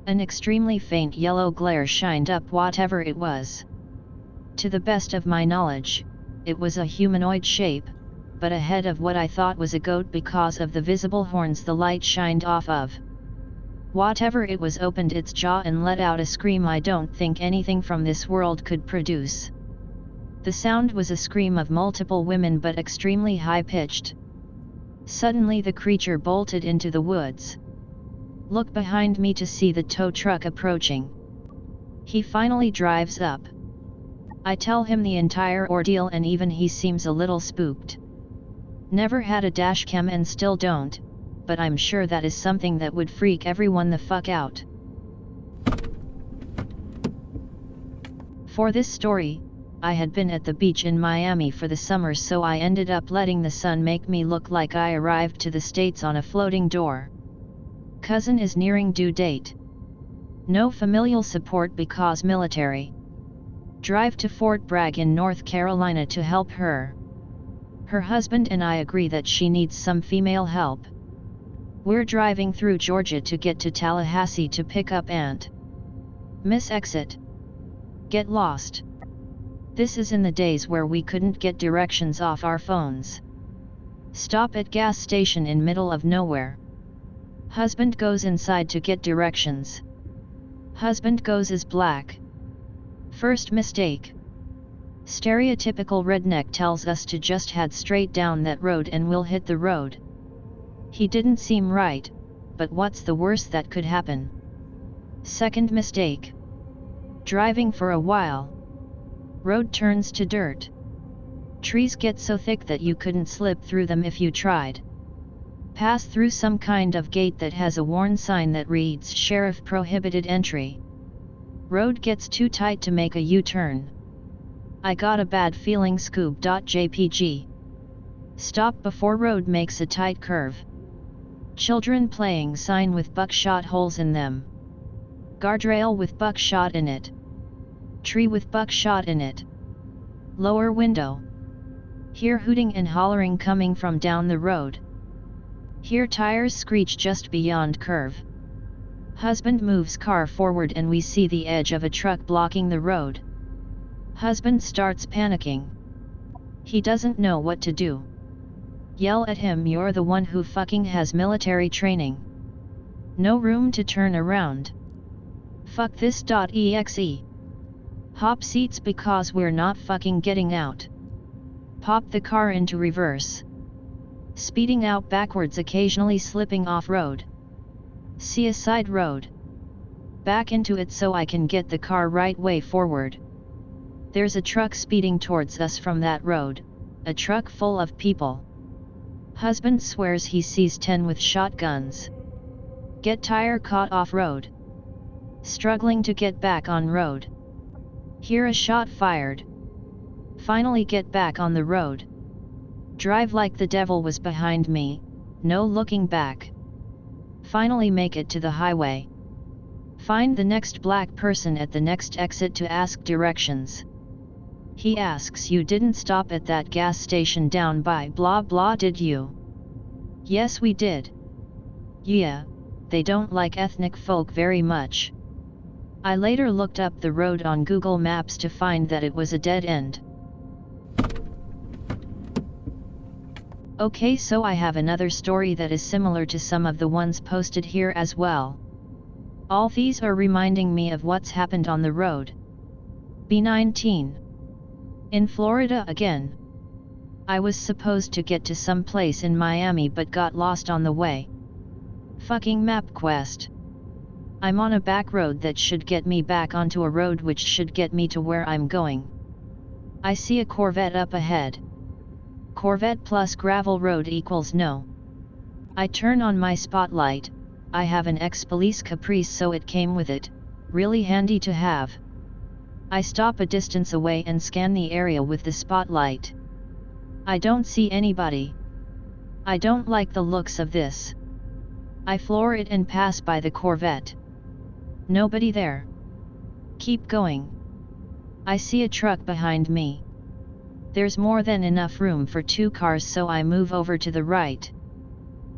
An extremely faint yellow glare shined up whatever it was. To the best of my knowledge, it was a humanoid shape, but ahead of what I thought was a goat because of the visible horns the light shined off of. Whatever it was opened its jaw and let out a scream I don't think anything from this world could produce. The sound was a scream of multiple women but extremely high-pitched. Suddenly the creature bolted into the woods. Look behind me to see the tow truck approaching. He finally drives up. I tell him the entire ordeal and even he seems a little spooked. Never had a dashcam and still don't, but I'm sure that is something that would freak everyone the fuck out. For this story, I had been at the beach in Miami for the summer so I ended up letting the sun make me look like I arrived to the States on a floating door. Cousin is nearing due date. No familial support because military. Drive to Fort Bragg in North Carolina to help her. Her husband and I agree that she needs some female help. We're driving through Georgia to get to Tallahassee to pick up Aunt. Miss Exit. Get lost. This is in the days where we couldn't get directions off our phones. Stop at gas station in middle of nowhere. Husband goes inside to get directions. Husband goes is black. First mistake. Stereotypical redneck tells us to just head straight down that road and we'll hit the road. He didn't seem right, but what's the worst that could happen? Second mistake. Driving for a while. Road turns to dirt. Trees get so thick that you couldn't slip through them if you tried. Pass through some kind of gate that has a worn sign that reads Sheriff Prohibited Entry. Road gets too tight to make a U-turn. I got a bad feeling Scoob.jpg. Stop before road makes a tight curve. Children playing sign with buckshot holes in them. Guardrail with buckshot in it. Tree with buckshot in it. Lower window. Hear hooting and hollering coming from down the road. Hear tires screech just beyond curve. Husband moves car forward and we see the edge of a truck blocking the road. Husband starts panicking. He doesn't know what to do. Yell at him, "You're the one who fucking has military training. No room to turn around. Fuck this.exe. Hop seats because we're not fucking getting out." Pop the car into reverse. Speeding out backwards, occasionally slipping off-road. See a side road. Back into it so I can get the car right way forward. There's a truck speeding towards us from that road, a truck full of people. Husband swears he sees 10 with shotguns. Get tire caught off-road. Struggling to get back on road. Hear a shot fired. Finally get back on the road. Drive like the devil was behind me, no looking back. Finally make it to the highway. Find the next black person at the next exit to ask directions. He asks, you didn't stop at that gas station down by blah blah, did you? Yes, we did. Yeah, they don't like ethnic folk very much. I later looked up the road on Google Maps to find that it was a dead end. Okay, so I have another story that is similar to some of the ones posted here as well. All these are reminding me of what's happened on the road. B19. In Florida again. I was supposed to get to some place in Miami but got lost on the way. Fucking MapQuest. I'm on a back road that should get me back onto a road which should get me to where I'm going. I see a Corvette up ahead. Corvette plus gravel road equals no. I turn on my spotlight. I have an ex-police Caprice, so it came with it, really handy to have. I stop a distance away and scan the area with the spotlight. I don't see anybody. I don't like the looks of this. I floor it and pass by the Corvette. Nobody there. Keep going. I see a truck behind me. There's more than enough room for 2 cars, so I move over to the right.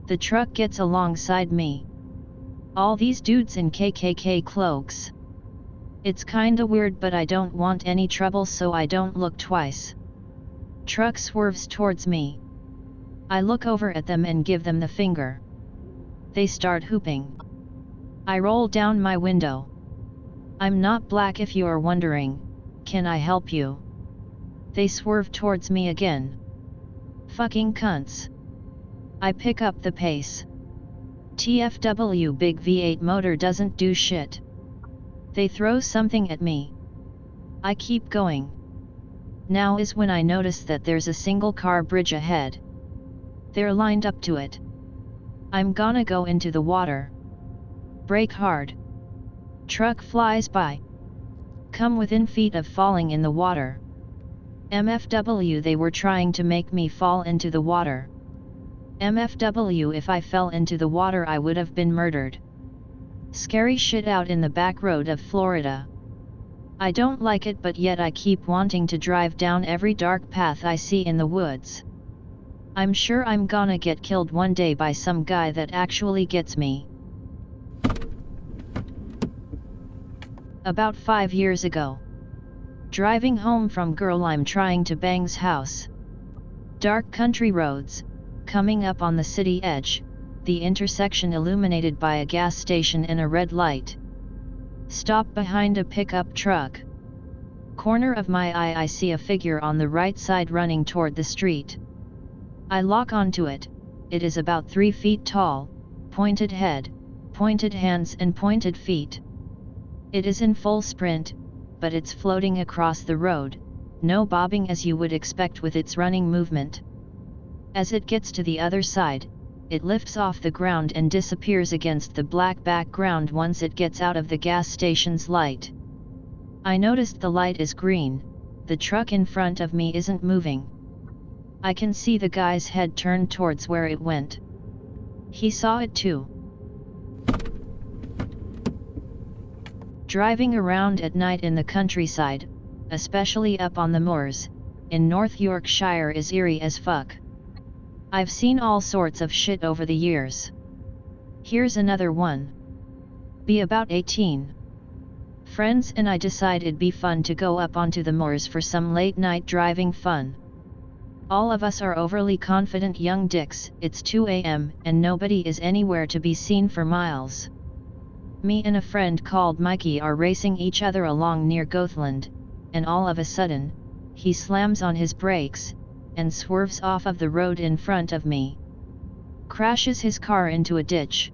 The truck gets alongside me. All these dudes in KKK cloaks. It's kinda weird, but I don't want any trouble, so I don't look twice. Truck swerves towards me. I look over at them and give them the finger. They start hooping. I roll down my window. I'm not black, if you are wondering. Can I help you? They swerve towards me again. Fucking cunts. I pick up the pace. TFW, big V8 motor doesn't do shit. They throw something at me. I keep going. Now is when I notice that there's a single car bridge ahead. They're lined up to it. I'm gonna go into the water. Brake hard. Truck flies by. Come within feet of falling in the water. MFW, they were trying to make me fall into the water. MFW, if I fell into the water I would have been murdered. Scary shit out in the back road of Florida. I don't like it, but yet I keep wanting to drive down every dark path I see in the woods. I'm sure I'm gonna get killed one day by some guy that actually gets me. About 5 years ago. Driving home from girl I'm trying to bang's house. Dark country roads, coming up on the city edge, the intersection illuminated by a gas station and a red light. Stop behind a pickup truck. Corner of my eye I see a figure on the right side running toward the street. I lock onto it. It is about 3 feet tall, pointed head, pointed hands and pointed feet. It is in full sprint, but it's floating across the road, no bobbing as you would expect with its running movement. As it gets to the other side, it lifts off the ground and disappears against the black background once it gets out of the gas station's light. I noticed the light is green, the truck in front of me isn't moving. I can see the guy's head turned towards where it went. He saw it too. Driving around at night in the countryside, especially up on the moors, in North Yorkshire is eerie as fuck. I've seen all sorts of shit over the years. Here's another one. Be about 18. Friends and I decide it'd be fun to go up onto the moors for some late night driving fun. All of us are overly confident young dicks. It's 2 a.m. and nobody is anywhere to be seen for miles. Me and a friend called Mikey are racing each other along near Gothland, and all of a sudden, he slams on his brakes, and swerves off of the road in front of me. Crashes his car into a ditch.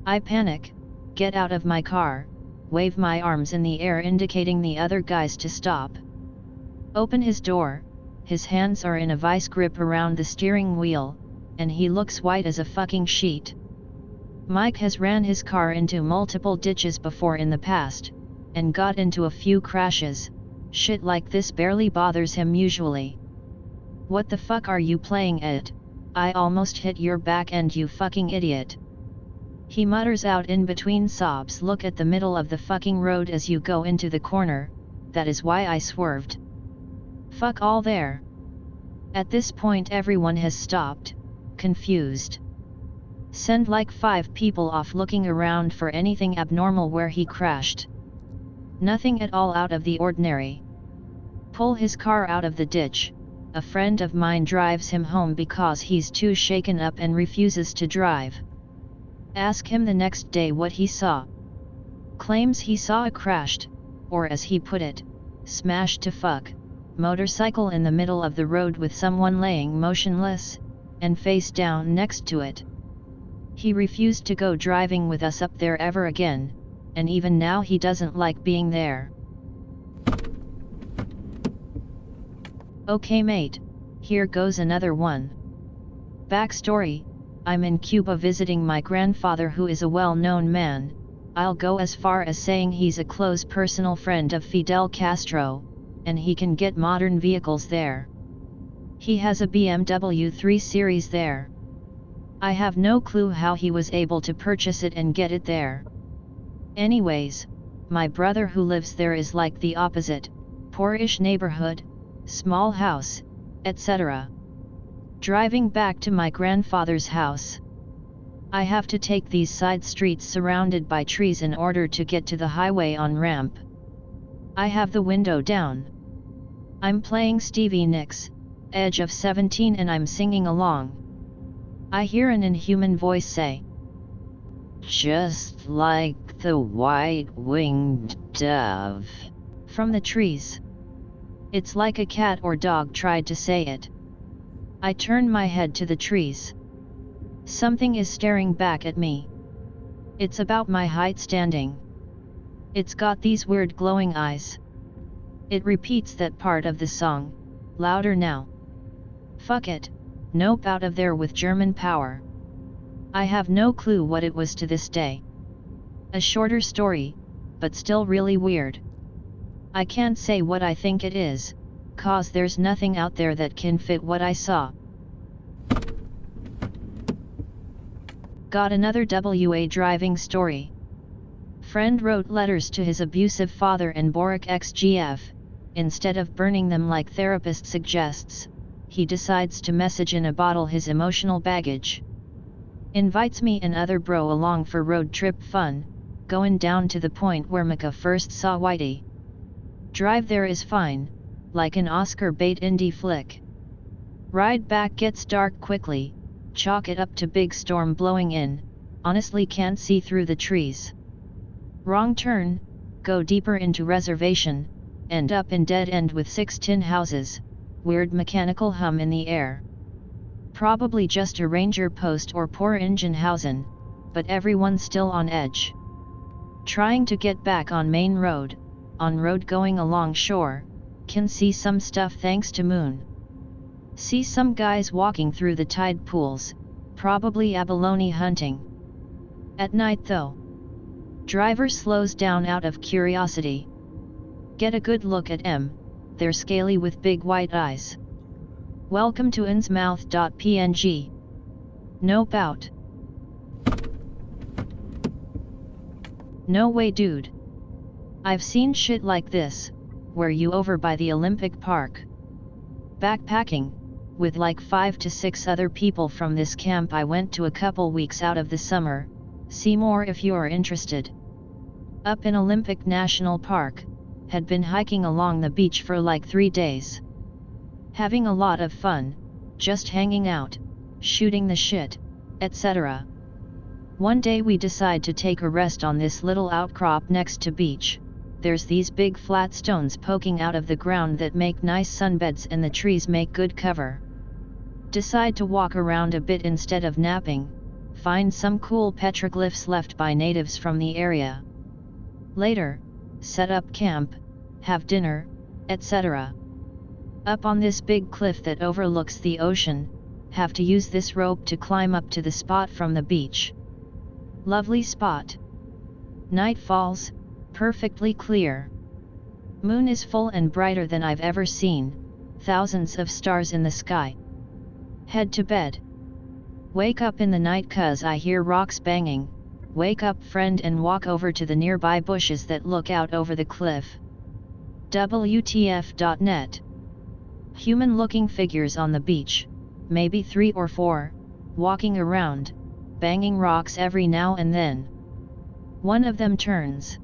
I panic, get out of my car, wave my arms in the air indicating the other guys to stop. Open his door, his hands are in a vice grip around the steering wheel, and he looks white as a fucking sheet. Mike has ran his car into multiple ditches before in the past, and got into a few crashes. Shit like this barely bothers him usually. What the fuck are you playing at? I almost hit your back end, you fucking idiot. He mutters out in between sobs, "Look at the middle of the fucking road as you go into the corner, that is why I swerved. Fuck all there." At this point everyone has stopped, confused. Send like 5 people off looking around for anything abnormal where he crashed. Nothing at all out of the ordinary. Pull his car out of the ditch. A friend of mine drives him home because he's too shaken up and refuses to drive. Ask him the next day what he saw. Claims he saw a crashed, or as he put it, smashed to fuck, motorcycle in the middle of the road with someone laying motionless, and face down next to it. He refused to go driving with us up there ever again, and even now he doesn't like being there. Okay mate, here goes another one. Backstory: I'm in Cuba visiting my grandfather, who is a well-known man. I'll go as far as saying he's a close personal friend of Fidel Castro, and he can get modern vehicles there. He has a BMW 3 Series there. I have no clue how he was able to purchase it and get it there. Anyways, my brother who lives there is like the opposite, poorish neighborhood, small house, etc. Driving back to my grandfather's house, I have to take these side streets surrounded by trees in order to get to the highway on ramp. I have the window down. I'm playing Stevie Nicks, Edge of 17, and I'm singing along. I hear an inhuman voice say, "Just like the white-winged dove," from the trees. It's like a cat or dog tried to say it. I turn my head to the trees. Something is staring back at me. It's about my height standing. It's got these weird glowing eyes. It repeats that part of the song, louder now. Fuck it, nope, out of there with German power. I have no clue what it was to this day. A shorter story, but still really weird. I can't say what I think it is, cause there's nothing out there that can fit what I saw. Got another WA driving story. Friend wrote letters to his abusive father and Boric XGF. Instead of burning them like therapist suggests, he decides to message in a bottle his emotional baggage. Invites me and other bro along for road trip fun, going down to the point where Mika first saw Whitey. Drive there is fine, like an Oscar bait indie flick. Ride back gets dark quickly, chalk it up to big storm blowing in, honestly can't see through the trees. Wrong turn, go deeper into reservation, end up in dead end with 6 tin houses, weird mechanical hum in the air. Probably just a ranger post or poor engine housing, but everyone's still on edge. Trying to get back on main road, on road going along shore, can see some stuff thanks to moon. See some guys walking through the tide pools, probably abalone hunting. At night though. Driver slows down out of curiosity. Get a good look at them, they're scaly with big white eyes. Welcome to insmouth.png. Nope out. No way dude. I've seen shit like this, where you over by the Olympic Park. Backpacking, with like 5 to 6 other people from this camp I went to a couple weeks out of the summer, see more if you're interested. Up in Olympic National Park, had been hiking along the beach for like 3 days. Having a lot of fun, just hanging out, shooting the shit, etc. One day we decide to take a rest on this little outcrop next to beach. There's these big flat stones poking out of the ground that make nice sunbeds and the trees make good cover. Decide to walk around a bit instead of napping, find some cool petroglyphs left by natives from the area. Later, set up camp, have dinner, etc. Up on this big cliff that overlooks the ocean, have to use this rope to climb up to the spot from the beach. Lovely spot. Night falls, perfectly clear. Moon is full and brighter than I've ever seen, thousands of stars in the sky. Head to bed. Wake up in the night 'cause I hear rocks banging, wake up friend and walk over to the nearby bushes that look out over the cliff. WTF.net. Human-looking figures on the beach, maybe 3 or 4, walking around, banging rocks every now and then. One of them turns.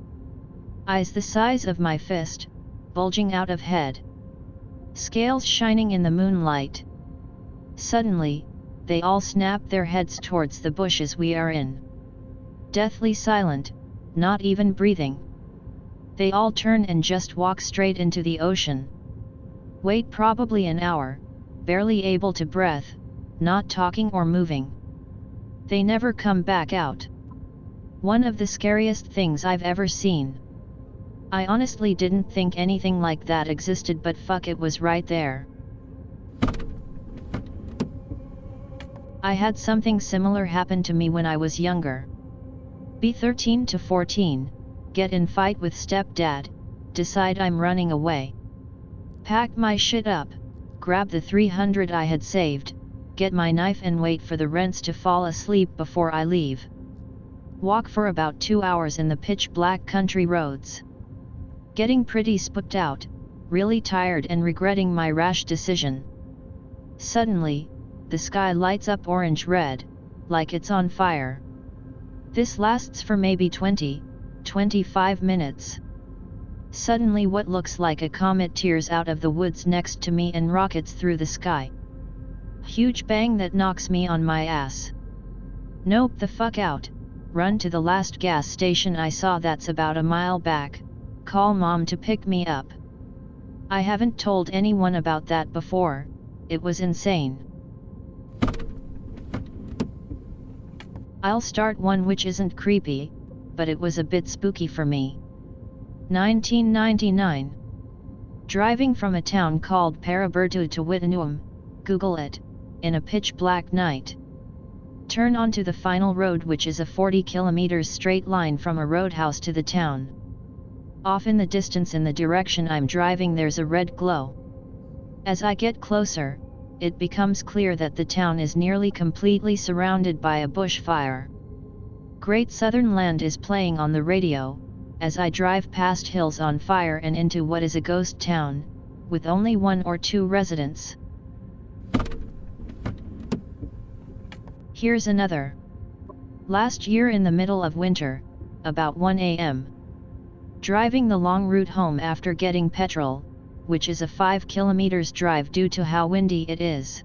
Eyes the size of my fist, bulging out of head. Scales shining in the moonlight. Suddenly, they all snap their heads towards the bushes we are in. Deathly silent, not even breathing. They all turn and just walk straight into the ocean. Wait probably an hour, barely able to breathe, not talking or moving. They never come back out. One of the scariest things I've ever seen. I honestly didn't think anything like that existed, but fuck, it was right there. I had something similar happen to me when I was younger. Be 13 to 14, get in fight with stepdad, decide I'm running away. Pack my shit up, grab the 300 I had saved, get my knife and wait for the rents to fall asleep before I leave. Walk for about 2 hours in the pitch black country roads. Getting pretty spooked out, really tired and regretting my rash decision. Suddenly, the sky lights up orange-red, like it's on fire. This lasts for maybe 20-25 minutes. Suddenly what looks like a comet tears out of the woods next to me and rockets through the sky. Huge bang that knocks me on my ass. Nope the fuck out, run to the last gas station I saw that's about a mile back, call mom to pick me up. I haven't told anyone about that before, it was insane. I'll start one which isn't creepy, but it was a bit spooky for me. 1999. Driving from a town called Paraburtu to Wittenoom, Google it, in a pitch black night. Turn onto the final road, which is a 40 kilometers straight line from a roadhouse to the town. Off in the distance in the direction I'm driving there's a red glow. As I get closer, it becomes clear that the town is nearly completely surrounded by a bushfire. Great Southern Land is playing on the radio, as I drive past hills on fire and into what is a ghost town, with only 1 or 2 residents. Here's another. Last year in the middle of winter, about 1 a.m. Driving the long route home after getting petrol, which is a 5 kilometers drive due to how windy it is.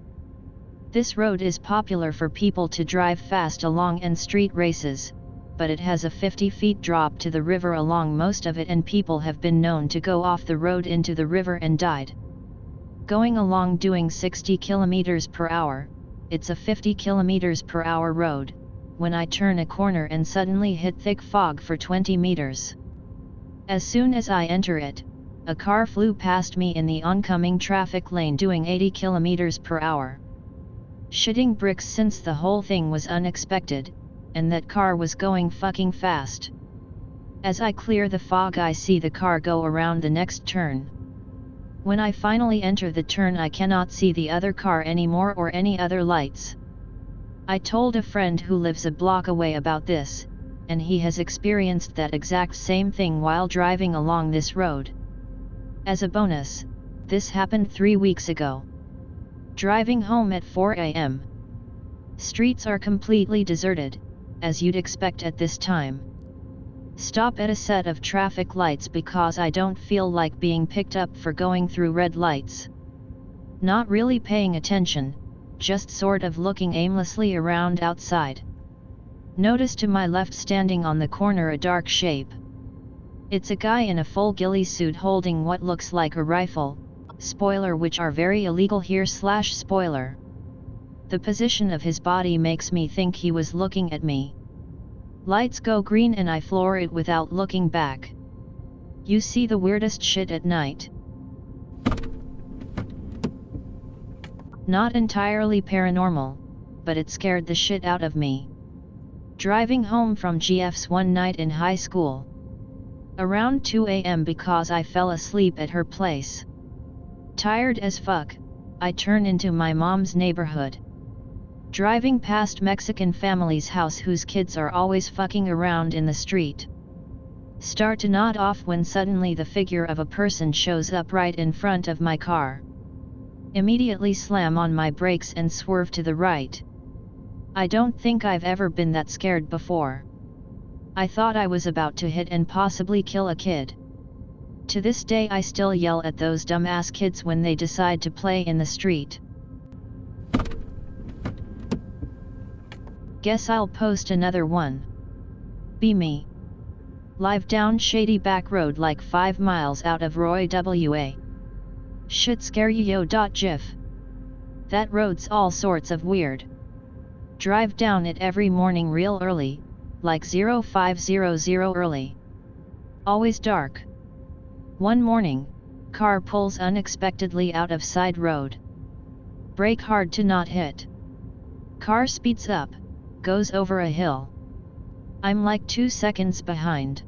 This road is popular for people to drive fast along and street races, but it has a 50 feet drop to the river along most of it, and people have been known to go off the road into the river and died. Going along doing 60 kilometers per hour, it's a 50 kilometers per hour road, when I turn a corner and suddenly hit thick fog for 20 meters. As soon as I enter it, a car flew past me in the oncoming traffic lane doing 80 kilometers per hour. Shitting bricks, since the whole thing was unexpected, and that car was going fucking fast. As I clear the fog I see the car go around the next turn. When I finally enter the turn I cannot see the other car anymore or any other lights. I told a friend who lives a block away about this, and he has experienced that exact same thing while driving along this road. As a bonus, this happened 3 weeks ago. Driving home at 4 a.m. Streets are completely deserted, as you'd expect at this time. Stop at a set of traffic lights because I don't feel like being picked up for going through red lights. Not really paying attention, just sort of looking aimlessly around outside. Notice to my left standing on the corner a dark shape. It's a guy in a full ghillie suit holding what looks like a rifle, spoiler, which are very illegal here / spoiler. The position of his body makes me think he was looking at me. Lights go green and I floor it without looking back. You see the weirdest shit at night. Not entirely paranormal, but it scared the shit out of me. Driving home from GF's one night in high school. Around 2 a.m. because I fell asleep at her place. Tired as fuck, I turn into my mom's neighborhood. Driving past Mexican family's house whose kids are always fucking around in the street. Start to nod off when suddenly the figure of a person shows up right in front of my car. Immediately slam on my brakes and swerve to the right. I don't think I've ever been that scared before. I thought I was about to hit and possibly kill a kid. To this day I still yell at those dumbass kids when they decide to play in the street. Guess I'll post another one. Be me. Live down shady back road like 5 miles out of Roy, WA. Shit scare you yo.gif. That road's all sorts of weird. Drive down it every morning real early, like 0500 early. Always dark. One morning, car pulls unexpectedly out of side road. Brake hard to not hit. Car speeds up, goes over a hill. I'm like 2 seconds behind.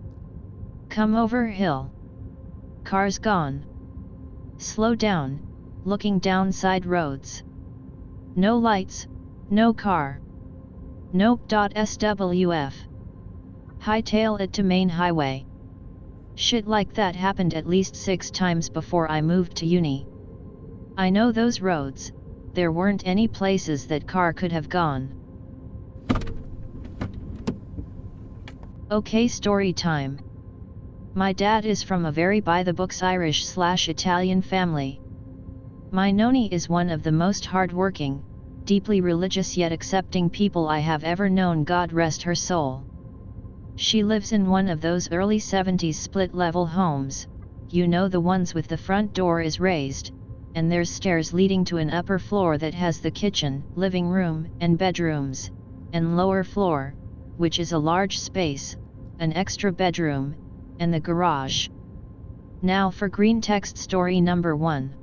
Come over hill. Car's gone. Slow down, looking down side roads. No lights, no car. Nope.swf. Hightail it to main highway. Shit like that happened at least 6 times before I moved to uni. I know those roads, there weren't any places that car could have gone. Okay, story time. My dad is from a very by-the-books Irish/Italian family. My noni is one of the most hard-working, deeply religious yet accepting people I have ever known, God rest her soul. She lives in one of those early 70s split-level homes, you know, the ones with the front door is raised, and there's stairs leading to an upper floor that has the kitchen, living room, and bedrooms, and lower floor, which is a large space, an extra bedroom, and the garage. Now for green text story number 1.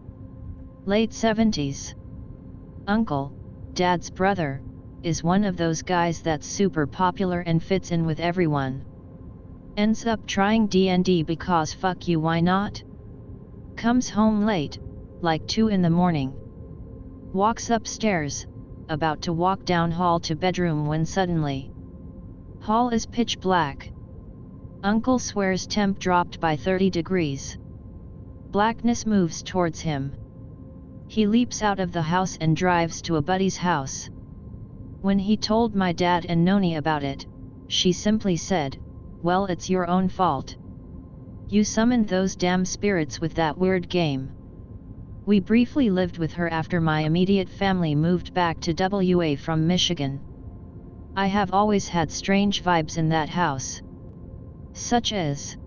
Late 70s. Uncle, Dad's brother, is one of those guys that's super popular and fits in with everyone. Ends up trying D&D because fuck you, why not? Comes home late, like 2 in the morning. Walks upstairs, about to walk down hall to bedroom when suddenly, hall is pitch black. Uncle swears temp dropped by 30 degrees. Blackness moves towards him. He leaps out of the house and drives to a buddy's house. When he told my dad and noni about it, she simply said, "Well, it's your own fault. You summoned those damn spirits with that weird game." We briefly lived with her after my immediate family moved back to WA from Michigan. I have always had strange vibes in that house. Such as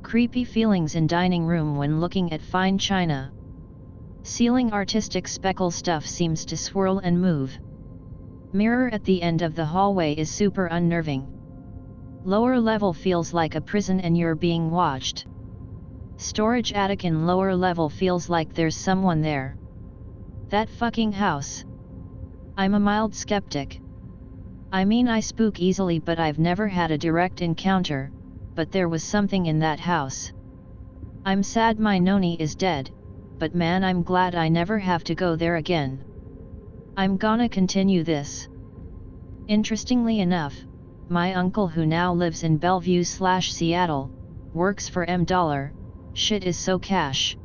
creepy feelings in dining room when looking at fine china. Ceiling artistic speckle stuff seems to swirl and move. Mirror at the end of the hallway is super unnerving. Lower level feels like a prison and you're being watched. Storage attic in lower level feels like there's someone there. That fucking house. I'm a mild skeptic. I mean, I spook easily, but I've never had a direct encounter, but there was something in that house. I'm sad my noni is dead, but man, I'm glad I never have to go there again. I'm gonna continue this. Interestingly enough, my uncle, who now lives in Bellevue/Seattle, works for $. Shit is so cash.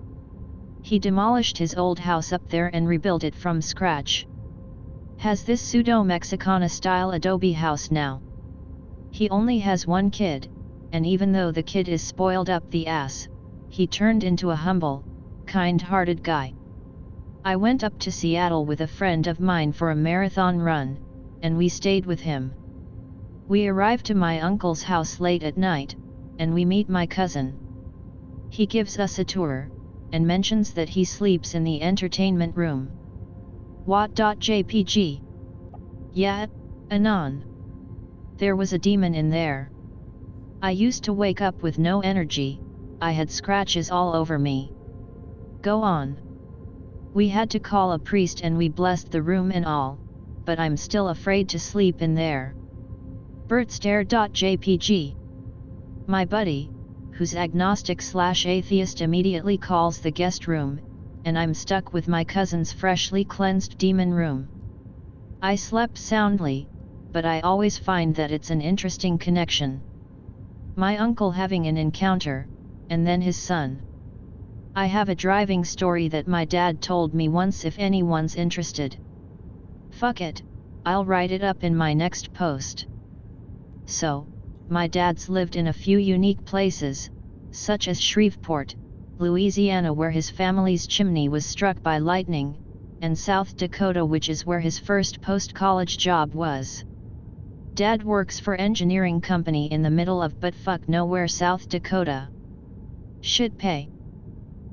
He demolished his old house up there and rebuilt it from scratch. Has this pseudo-Mexicana style adobe house now. He only has one kid, and even though the kid is spoiled up the ass, he turned into a humble, kind-hearted guy. I went up to Seattle with a friend of mine for a marathon run, and we stayed with him. We arrived to my uncle's house late at night, and we meet my cousin. He gives us a tour, and mentions that he sleeps in the entertainment room. What.jpg? Yeah, anon. There was a demon in there. I used to wake up with no energy, I had scratches all over me. Go on. We had to call a priest and we blessed the room and all, but I'm still afraid to sleep in there. Bertstare.jpg. My buddy, who's agnostic/atheist, immediately calls the guest room, and I'm stuck with my cousin's freshly cleansed demon room. I slept soundly, but I always find that it's an interesting connection. My uncle having an encounter, and then his son. I have a driving story that my dad told me once if anyone's interested. Fuck it, I'll write it up in my next post. So, my dad's lived in a few unique places, such as Shreveport, Louisiana where his family's chimney was struck by lightning, and South Dakota which is where his first post-college job was. Dad works for engineering company in the middle of buttfuck nowhere South Dakota. Shit pay.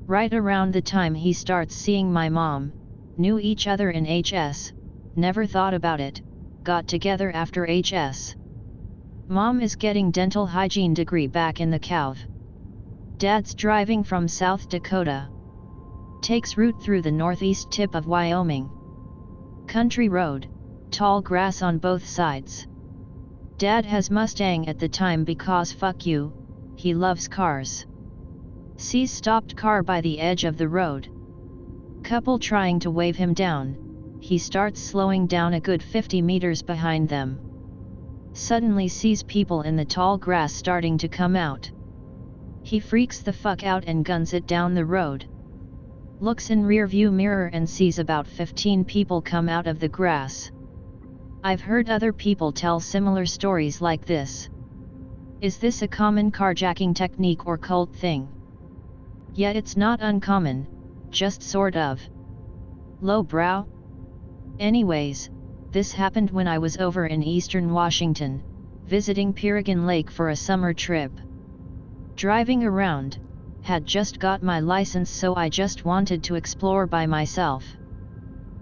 Right around the time he starts seeing my mom, knew each other in HS, never thought about it, got together after HS. Mom is getting dental hygiene degree back in the Cov. Dad's driving from South Dakota. Takes route through the northeast tip of Wyoming. Country road, tall grass on both sides. Dad has Mustang at the time because fuck you, he loves cars. Sees stopped car by the edge of the road. Couple trying to wave him down, he starts slowing down a good 50 meters behind them. Suddenly sees people in the tall grass starting to come out. He freaks the fuck out and guns it down the road. Looks in rear view mirror and sees about 15 people come out of the grass. I've heard other people tell similar stories like this. Is this a common carjacking technique or cult thing? Yet it's not uncommon, just sort of. Low brow? Anyways, this happened when I was over in eastern Washington, visiting Purigan Lake for a summer trip. Driving around, had just got my license so I just wanted to explore by myself.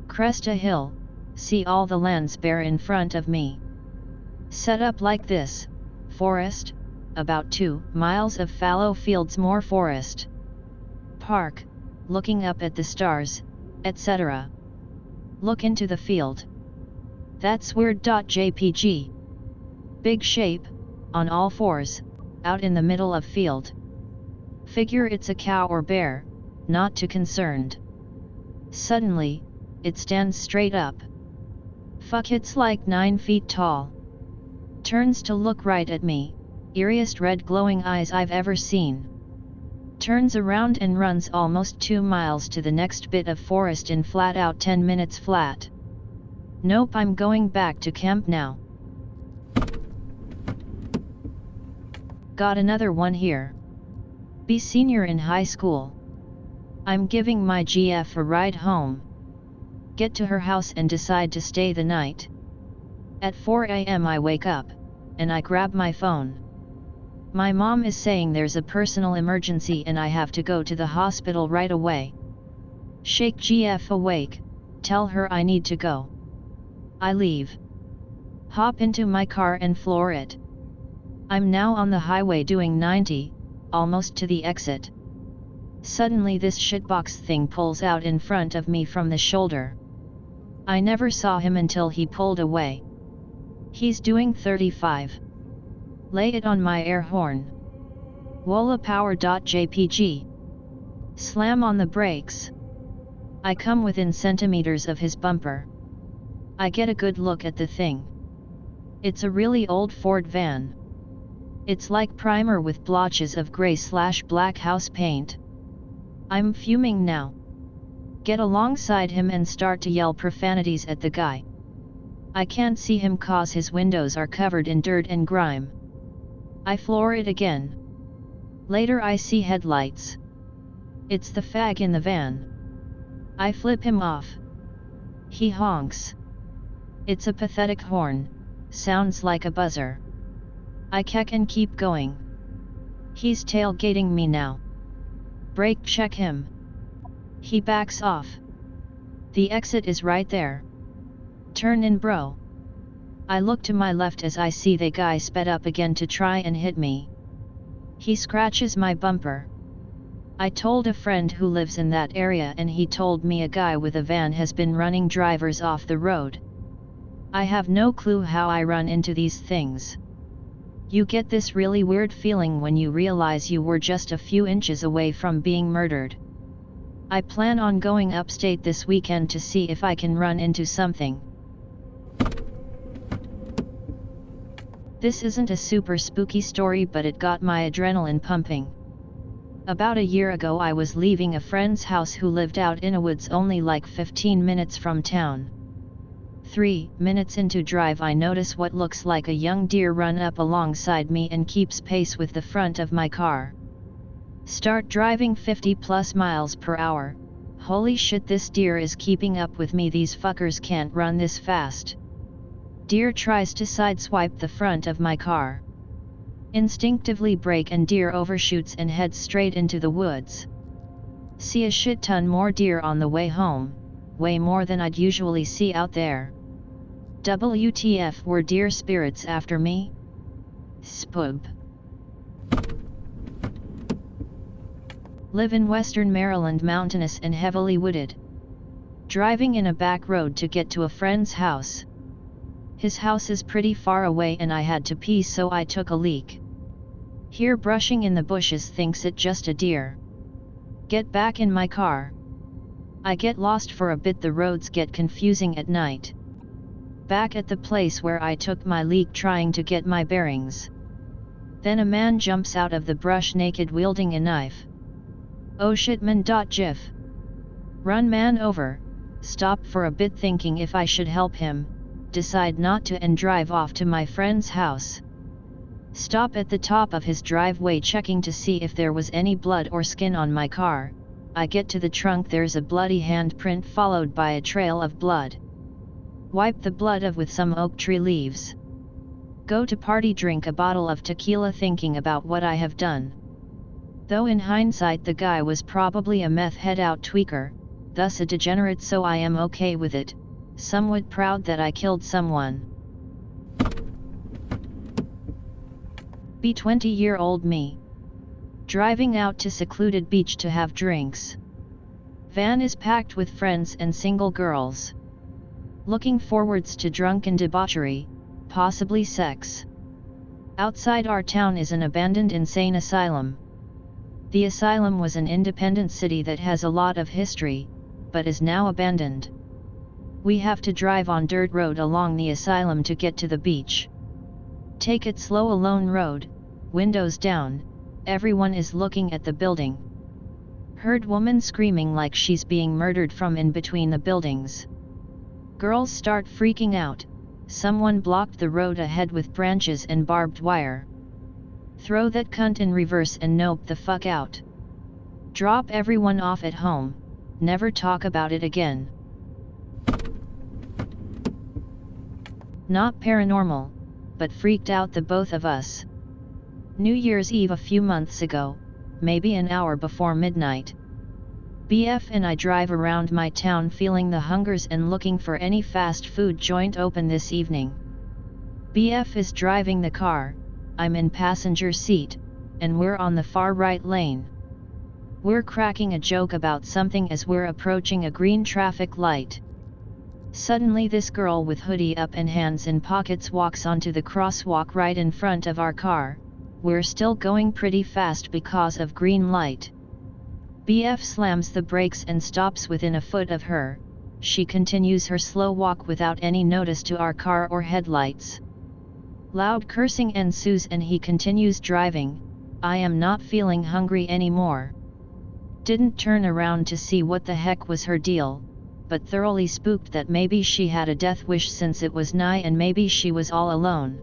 Crest a hill, see all the lands bare in front of me. Set up like this, forest, about 2 miles of fallow fields more forest. Park, looking up at the stars, etc. Look into the field. That's weird.jpg. Big shape, on all fours, out in the middle of field. Figure it's a cow or bear, not too concerned. Suddenly, it stands straight up. Fuck, it's like 9 feet tall. Turns to look right at me, eeriest red glowing eyes I've ever seen. Turns around and runs almost 2 miles to the next bit of forest in flat out 10 minutes flat. Nope, I'm going back to camp now. Got another one here. Be senior in high school. I'm giving my GF a ride home. Get to her house and decide to stay the night. At 4 a.m. I wake up, and I grab my phone. My mom is saying there's a personal emergency and I have to go to the hospital right away. Shake GF awake, tell her I need to go. I leave. Hop into my car and floor it. I'm now on the highway doing 90, almost to the exit. Suddenly this shitbox thing pulls out in front of me from the shoulder. I never saw him until he pulled away. He's doing 35. Lay it on my air horn. Wola power.jpg. Slam on the brakes. I come within centimeters of his bumper. I get a good look at the thing. It's a really old Ford van. It's like primer with blotches of gray/black house paint. I'm fuming now. Get alongside him and start to yell profanities at the guy. I can't see him cause his windows are covered in dirt and grime. I floor it again. Later I see headlights. It's the fag in the van. I flip him off. He honks. It's a pathetic horn, sounds like a buzzer. I keck and keep going. He's tailgating me now. Brake check him. He backs off. The exit is right there. Turn in, bro. I look to my left as I see the guy sped up again to try and hit me. He scratches my bumper. I told a friend who lives in that area and he told me a guy with a van has been running drivers off the road. I have no clue how I run into these things. You get this really weird feeling when you realize you were just a few inches away from being murdered. I plan on going upstate this weekend to see if I can run into something. This isn't a super spooky story, but it got my adrenaline pumping. About a year ago I was leaving a friend's house who lived out in a woods only like 15 minutes from town. 3 minutes into drive I notice what looks like a young deer run up alongside me and keeps pace with the front of my car. Start driving 50+ miles per hour. Holy shit, this deer is keeping up with me, these fuckers can't run this fast. Deer tries to sideswipe the front of my car. Instinctively brake and deer overshoots and heads straight into the woods. See a shit ton more deer on the way home, way more than I'd usually see out there. WTF, were deer spirits after me? Spoob. Live in western Maryland, mountainous and heavily wooded. Driving in a back road to get to a friend's house. His house is pretty far away and I had to pee, so I took a leak. Hear brushing in the bushes, thinks it just a deer. Get back in my car. I get lost for a bit, the roads get confusing at night. Back at the place where I took my leak trying to get my bearings. Then a man jumps out of the brush naked wielding a knife. Oh shit man. Gif. Run man over, stop for a bit thinking if I should help him, decide not to and drive off to my friend's house. Stop at the top of his driveway checking to see if there was any blood or skin on my car. I get to the trunk, there's a bloody handprint followed by a trail of blood. Wipe the blood off with some oak tree leaves. Go to party, drink a bottle of tequila thinking about what I have done. Though in hindsight the guy was probably a meth head out tweaker, thus a degenerate, so I am okay with it, somewhat proud that I killed someone. Be 20-year-old me. Driving out to secluded beach to have drinks. Van is packed with friends and single girls. Looking forwards to drunken debauchery, possibly sex. Outside our town is an abandoned insane asylum. The asylum was an independent city that has a lot of history, but is now abandoned. We have to drive on dirt road along the asylum to get to the beach. Take it slow, a lone road, windows down, everyone is looking at the building. Heard woman screaming like she's being murdered from in between the buildings. Girls start freaking out, someone blocked the road ahead with branches and barbed wire. Throw that cunt in reverse and nope the fuck out. Drop everyone off at home, never talk about it again. Not paranormal, but freaked out the both of us. New Year's Eve a few months ago, maybe an hour before midnight. BF and I drive around my town feeling the hungers and looking for any fast food joint open this evening. BF is driving the car, I'm in passenger seat, and we're on the far right lane. We're cracking a joke about something as we're approaching a green traffic light. Suddenly this girl with hoodie up and hands in pockets walks onto the crosswalk right in front of our car. We're still going pretty fast because of green light. BF slams the brakes and stops within a foot of her. She continues her slow walk without any notice to our car or headlights. Loud cursing ensues and he continues driving. I am not feeling hungry anymore. Didn't turn around to see what the heck was her deal, but thoroughly spooked that maybe she had a death wish since it was nigh and maybe she was all alone.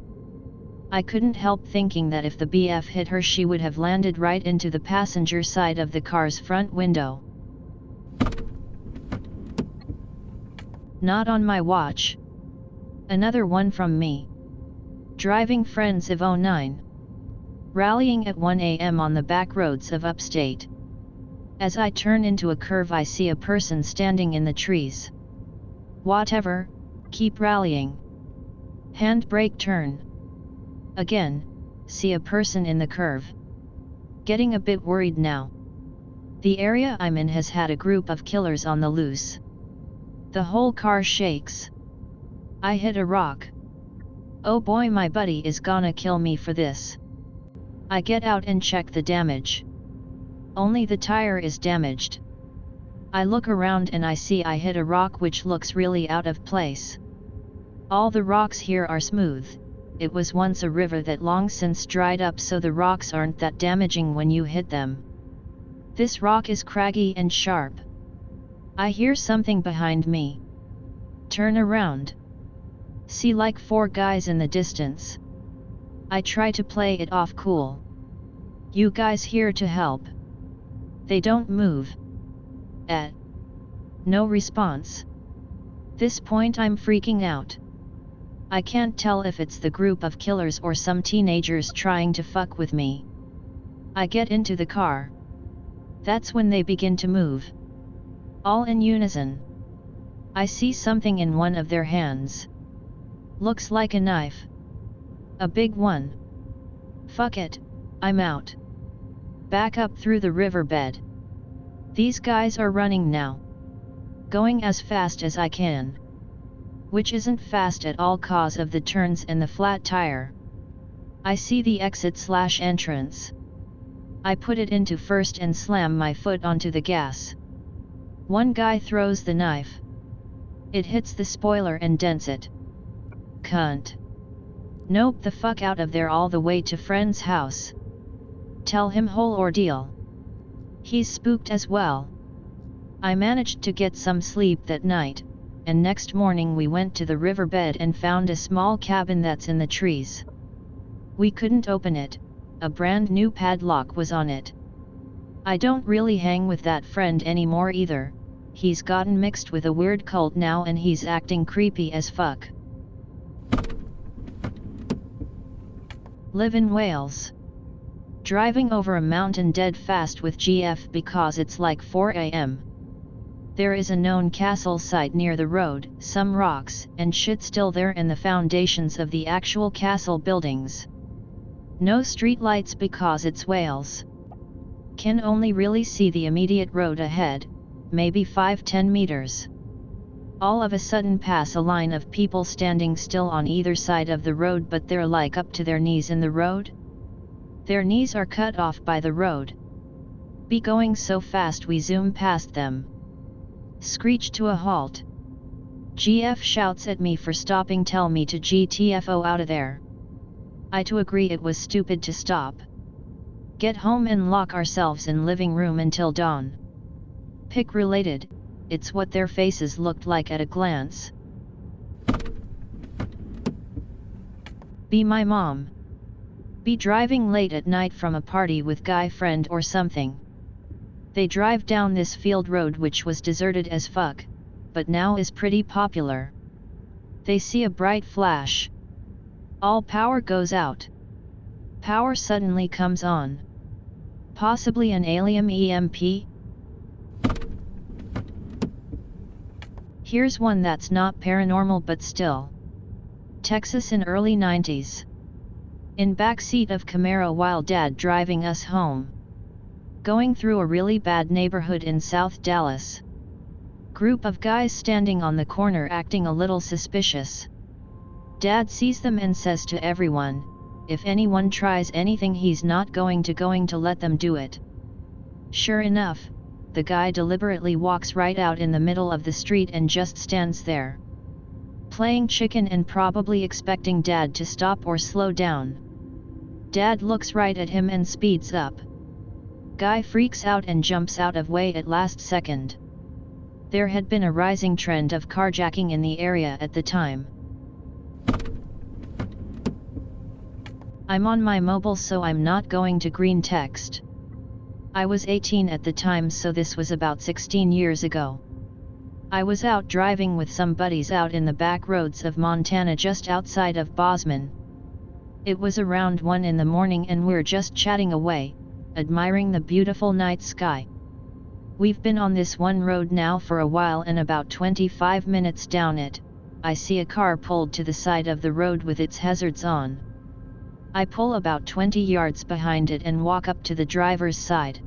I couldn't help thinking that if the BF hit her she would have landed right into the passenger side of the car's front window. Not on my watch. Another one from me. Driving friends of 09. Rallying at 1 a.m. on the back roads of upstate. As I turn into a curve I see a person standing in the trees. Whatever, keep rallying. Handbrake, turn. Again, see a person in the curve. Getting a bit worried now. The area I'm in has had a group of killers on the loose. The whole car shakes. I hit a rock. Oh boy, my buddy is gonna kill me for this. I get out and check the damage. Only the tire is damaged. I look around and I see I hit a rock which looks really out of place. All the rocks here are smooth. it was once a river that long since dried up, so the rocks aren't that damaging when you hit them. This rock is craggy and sharp. I hear something behind me. Turn around. See like 4 guys in the distance. I try to play it off cool. You guys here to help? They don't move. No response. This point I'm freaking out. I can't tell if it's the group of killers or some teenagers trying to fuck with me. I get into the car. That's when they begin to move. All in unison. I see something in one of their hands. Looks like a knife. A big one. Fuck it, I'm out. Back up through the riverbed. These guys are running now. Going as fast as I can. Which isn't fast at all cause of the turns and the flat tire. I see the exit/entrance. I put it into first and slam my foot onto the gas. One guy throws the knife. It hits the spoiler and dents it. Cunt. Nope the fuck out of there all the way to friend's house. Tell him whole ordeal. He's spooked as well. I managed to get some sleep that night, and next morning we went to the riverbed and found a small cabin that's in the trees. We couldn't open it, a brand new padlock was on it. I don't really hang with that friend anymore either, he's gotten mixed with a weird cult now and he's acting creepy as fuck. Live in Wales. Driving over a mountain dead fast with GF because it's like 4 AM. There is a known castle site near the road, some rocks and shit still there and the foundations of the actual castle buildings. No street lights because it's Wales. Can only really see the immediate road ahead, maybe 5-10 meters. All of a sudden pass a line of people standing still on either side of the road, but they're like up to their knees in the road. Their knees are cut off by the road. Be going so fast we zoom past them. Screech to a halt. GF shouts at me for stopping, tell me to GTFO out of there. I to agree it was stupid to stop. Get home and lock ourselves in living room until dawn. Pic related, it's what their faces looked like at a glance. Be my mom. Be driving late at night from a party with guy friend or something. They drive down this field road which was deserted as fuck, but now is pretty popular. They see a bright flash. All power goes out. Power suddenly comes on. Possibly an alien EMP? Here's one that's not paranormal but still. Texas in early 90s. In backseat of Camaro while dad driving us home. Going through a really bad neighborhood in South Dallas. Group of guys standing on the corner acting a little suspicious. Dad sees them and says to everyone, if anyone tries anything he's not going to let them do it. Sure enough, the guy deliberately walks right out in the middle of the street and just stands there. Playing chicken and probably expecting Dad to stop or slow down. Dad looks right at him and speeds up. Guy freaks out and jumps out of way at last second. There had been a rising trend of carjacking in the area at the time. I'm on my mobile so I'm not going to green text. I was 18 at the time so this was about 16 years ago. I was out driving with some buddies out in the back roads of Montana just outside of Bozeman. It was around 1 in the morning and we're just chatting away, admiring the beautiful night sky. We've been on this one road now for a while and about 25 minutes down it, I see a car pulled to the side of the road with its hazards on. I pull about 20 yards behind it and walk up to the driver's side.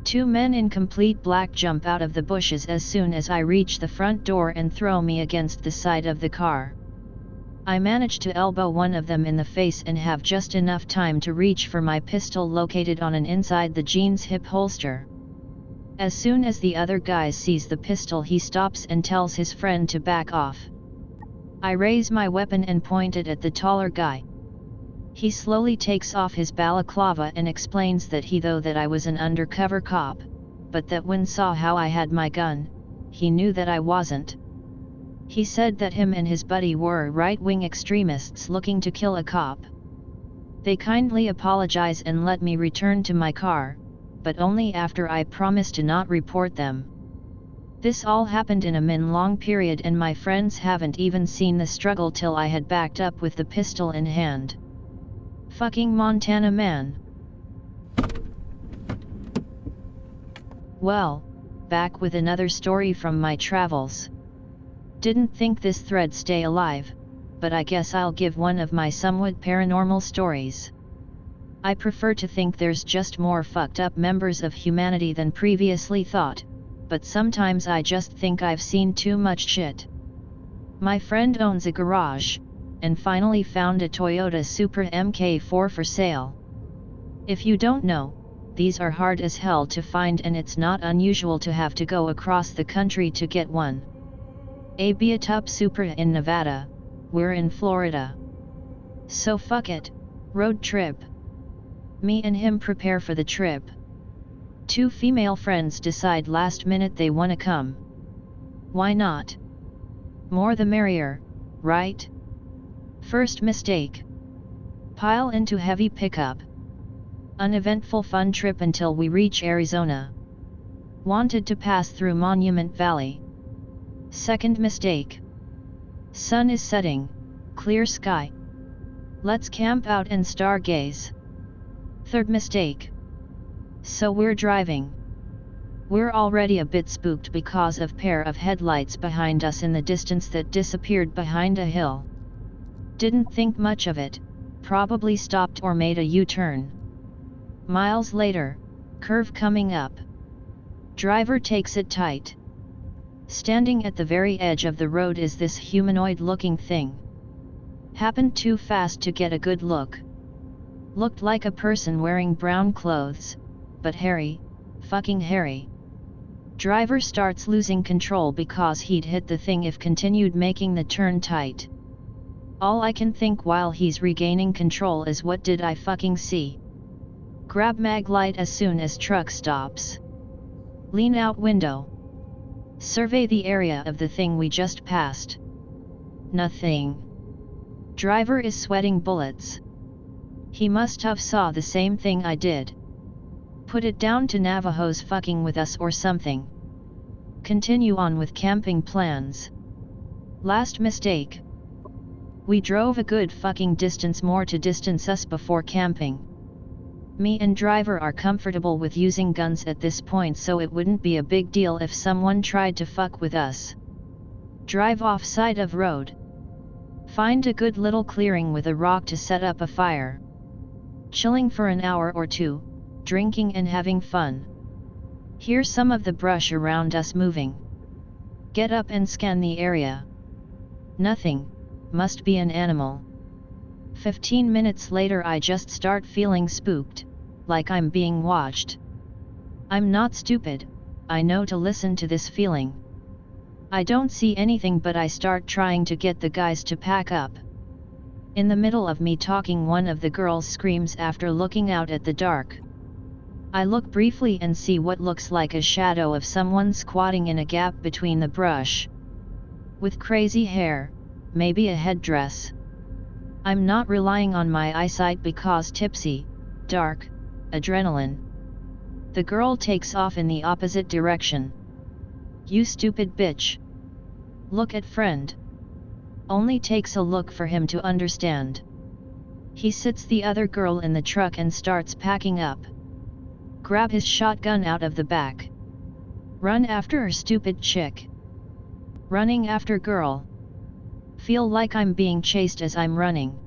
2 men in complete black jump out of the bushes as soon as I reach the front door and throw me against the side of the car. I manage to elbow one of them in the face and have just enough time to reach for my pistol located on an inside the jeans hip holster. As soon as the other guy sees the pistol he stops and tells his friend to back off. I raise my weapon and point it at the taller guy. He slowly takes off his balaclava and explains that he thought that I was an undercover cop, but that when saw how I had my gun, he knew that I wasn't. He said that him and his buddy were right-wing extremists looking to kill a cop. They kindly apologize and let me return to my car, but only after I promised to not report them. This all happened in a min-long period and my friends haven't even seen the struggle till I had backed up with the pistol in hand. Fucking Montana man. Well, back with another story from my travels. Didn't think this thread stay alive, but I guess I'll give one of my somewhat paranormal stories. I prefer to think there's just more fucked up members of humanity than previously thought, but sometimes I just think I've seen too much shit. My friend owns a garage, and finally found a Toyota Supra Mk4 for sale. If you don't know, these are hard as hell to find and it's not unusual to have to go across the country to get one. A beat-up Supra in Nevada, we're in Florida. So fuck it, road trip. Me and him prepare for the trip. Two female friends decide last minute they wanna come. Why not? More the merrier, right? First mistake. Pile into heavy pickup. Uneventful fun trip until we reach Arizona. Wanted to pass through Monument Valley. Second mistake. Sun is setting, clear sky. Let's camp out and stargaze. Third mistake. So we're driving. We're already a bit spooked because of pair of headlights behind us in the distance that disappeared behind a hill. Didn't think much of it, probably stopped or made a U-turn. Miles later, curve coming up. Driver takes it tight. Standing at the very edge of the road is this humanoid-looking thing. Happened too fast to get a good look. Looked like a person wearing brown clothes, but hairy, fucking hairy. Driver starts losing control because he'd hit the thing if continued making the turn tight. All I can think while he's regaining control is what did I fucking see? Grab mag light as soon as truck stops. Lean out window. Survey the area of the thing we just passed. Nothing. Driver is sweating bullets. He must have saw the same thing I did. Put it down to Navajos fucking with us or something. Continue on with camping plans. Last mistake. We drove a good fucking distance more to distance us before camping. Me and driver are comfortable with using guns at this point, so it wouldn't be a big deal if someone tried to fuck with us. Drive off side of road. Find a good little clearing with a rock to set up a fire. Chilling for an hour or two, drinking and having fun. Hear some of the brush around us moving. Get up and scan the area. Nothing, must be an animal. 15 minutes later I just start feeling spooked, like I'm being watched. I'm not stupid, I know to listen to this feeling. I don't see anything but I start trying to get the guys to pack up. In the middle of me talking, one of the girls screams after looking out at the dark. I look briefly and see what looks like a shadow of someone squatting in a gap between the brush. With crazy hair, maybe a headdress. I'm not relying on my eyesight because tipsy, dark, adrenaline. The girl takes off in the opposite direction. You stupid bitch. Look at friend. Only takes a look for him to understand. He sits the other girl in the truck and starts packing up. Grab his shotgun out of the back. Run after her, stupid chick. Running after girl. Feel like I'm being chased as I'm running.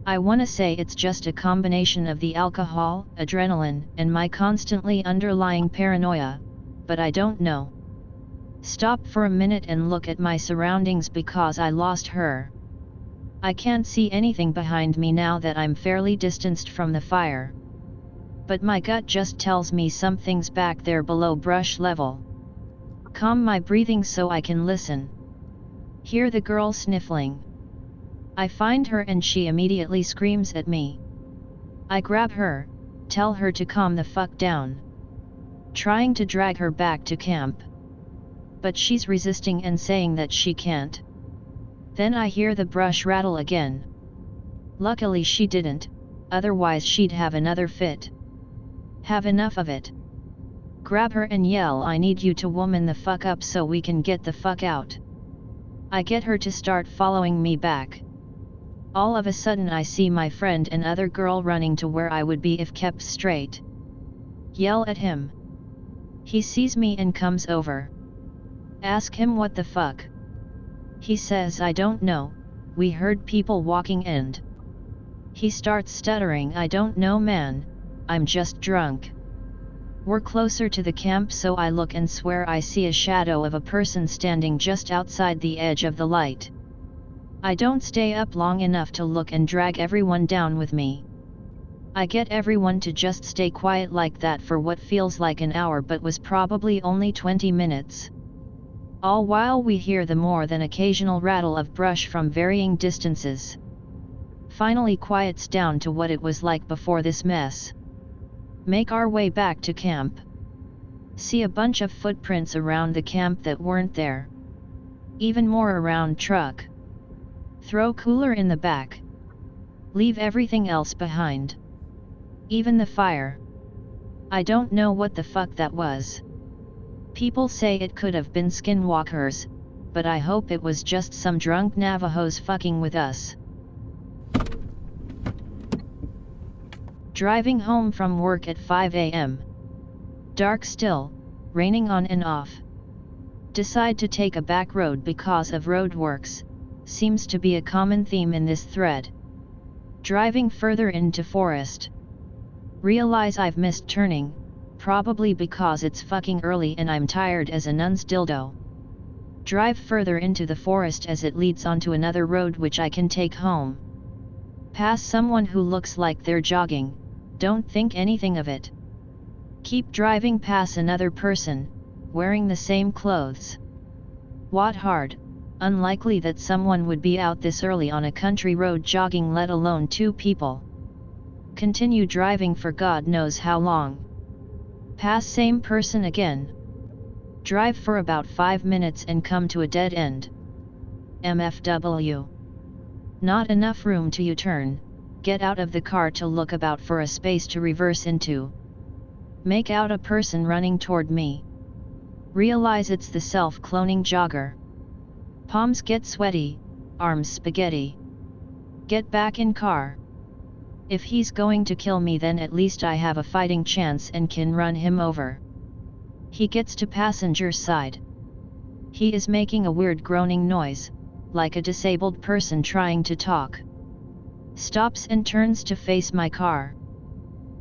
I wanna say it's just a combination of the alcohol, adrenaline, and my constantly underlying paranoia, but I don't know. Stop for a minute and look at my surroundings because I lost her. I can't see anything behind me now that I'm fairly distanced from the fire. But my gut just tells me something's back there below brush level. Calm my breathing so I can listen. Hear the girl sniffling. I find her and she immediately screams at me. I grab her, tell her to calm the fuck down. Trying to drag her back to camp. But she's resisting and saying that she can't. Then I hear the brush rattle again. Luckily she didn't, otherwise she'd have another fit. Have enough of it. Grab her and yell, I need you to woman the fuck up so we can get the fuck out. I get her to start following me back. All of a sudden I see my friend and other girl running to where I would be if kept straight. Yell at him. He sees me and comes over. Ask him what the fuck. He says I don't know, we heard people walking and. He starts stuttering, I don't know man, I'm just drunk. We're closer to the camp so I look and swear I see a shadow of a person standing just outside the edge of the light. I don't stay up long enough to look and drag everyone down with me. I get everyone to just stay quiet like that for what feels like an hour but was probably only 20 minutes. All while we hear the more than occasional rattle of brush from varying distances. Finally quiets down to what it was like before this mess. Make our way back to camp. See a bunch of footprints around the camp that weren't there. Even more around truck. Throw cooler in the back. Leave everything else behind. Even the fire. I don't know what the fuck that was. People say it could have been skinwalkers, but I hope it was just some drunk Navajos fucking with us. Driving home from work at 5 a.m. Dark still, raining on and off. Decide to take a back road because of roadworks, seems to be a common theme in this thread. Driving further into forest. Realize I've missed turning, probably because it's fucking early and I'm tired as a nun's dildo. Drive further into the forest as it leads onto another road which I can take home. Pass someone who looks like they're jogging. Don't think anything of it. Keep driving past another person, wearing the same clothes. What hard, unlikely that someone would be out this early on a country road jogging, let alone two people. Continue driving for God knows how long. Pass same person again. Drive for about 5 minutes and come to a dead end. MFW. Not enough room to U-turn. Get out of the car to look about for a space to reverse into. Make out a person running toward me. Realize it's the self-cloning jogger. Palms get sweaty, arms spaghetti. Get back in car. If he's going to kill me then at least I have a fighting chance and can run him over. He gets to passenger side. He is making a weird groaning noise, like a disabled person trying to talk. Stops and turns to face my car.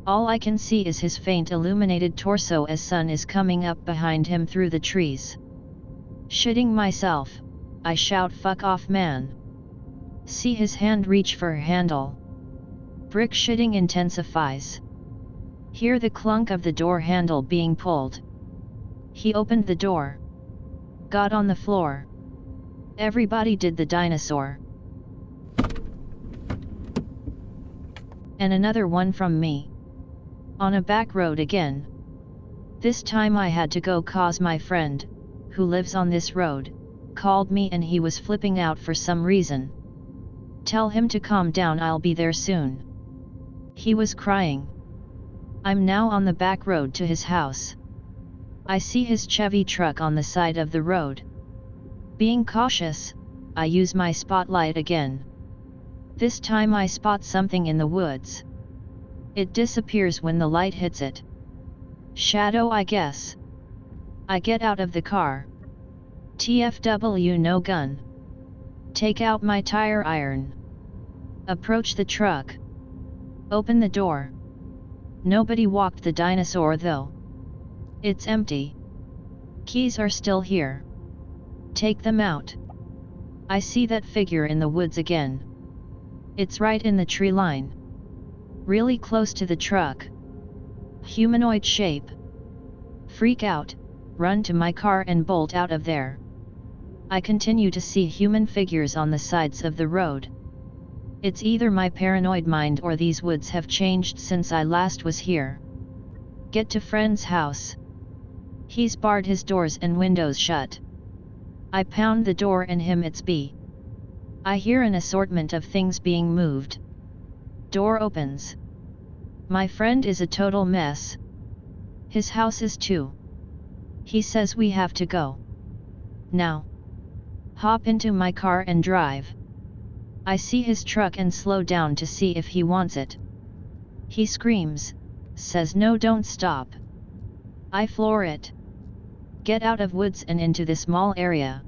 All I can see is his faint illuminated torso as sun is coming up behind him through the trees. Shitting myself, I shout, "Fuck off man." See his hand reach for a handle. Brick shitting intensifies. Hear the clunk of the door handle being pulled. He opened the door. Got on the floor. Everybody did the dinosaur. And another one from me. On a back road again. This time I had to go cause my friend, who lives on this road, called me and he was flipping out for some reason. Tell him to calm down, I'll be there soon. He was crying. I'm now on the back road to his house. I see his Chevy truck on the side of the road. Being cautious, I use my spotlight again. This time I spot something in the woods. It disappears when the light hits it. Shadow, I guess. I get out of the car. TFW, no gun. Take out my tire iron. Approach the truck. Open the door. Nobody walked the dinosaur though. It's empty. Keys are still here. Take them out. I see that figure in the woods again. It's right in the tree line. Really close to the truck. Humanoid shape. Freak out, run to my car and bolt out of there. I continue to see human figures on the sides of the road. It's either my paranoid mind or these woods have changed since I last was here. Get to friend's house. He's barred his doors and windows shut. I pound the door and it's B. I hear an assortment of things being moved. Door opens. My friend is a total mess. His house is too. He says we have to go. Now. Hop into my car and drive. I see his truck and slow down to see if he wants it. He screams, says no, don't stop. I floor it. Get out of woods and into this small area.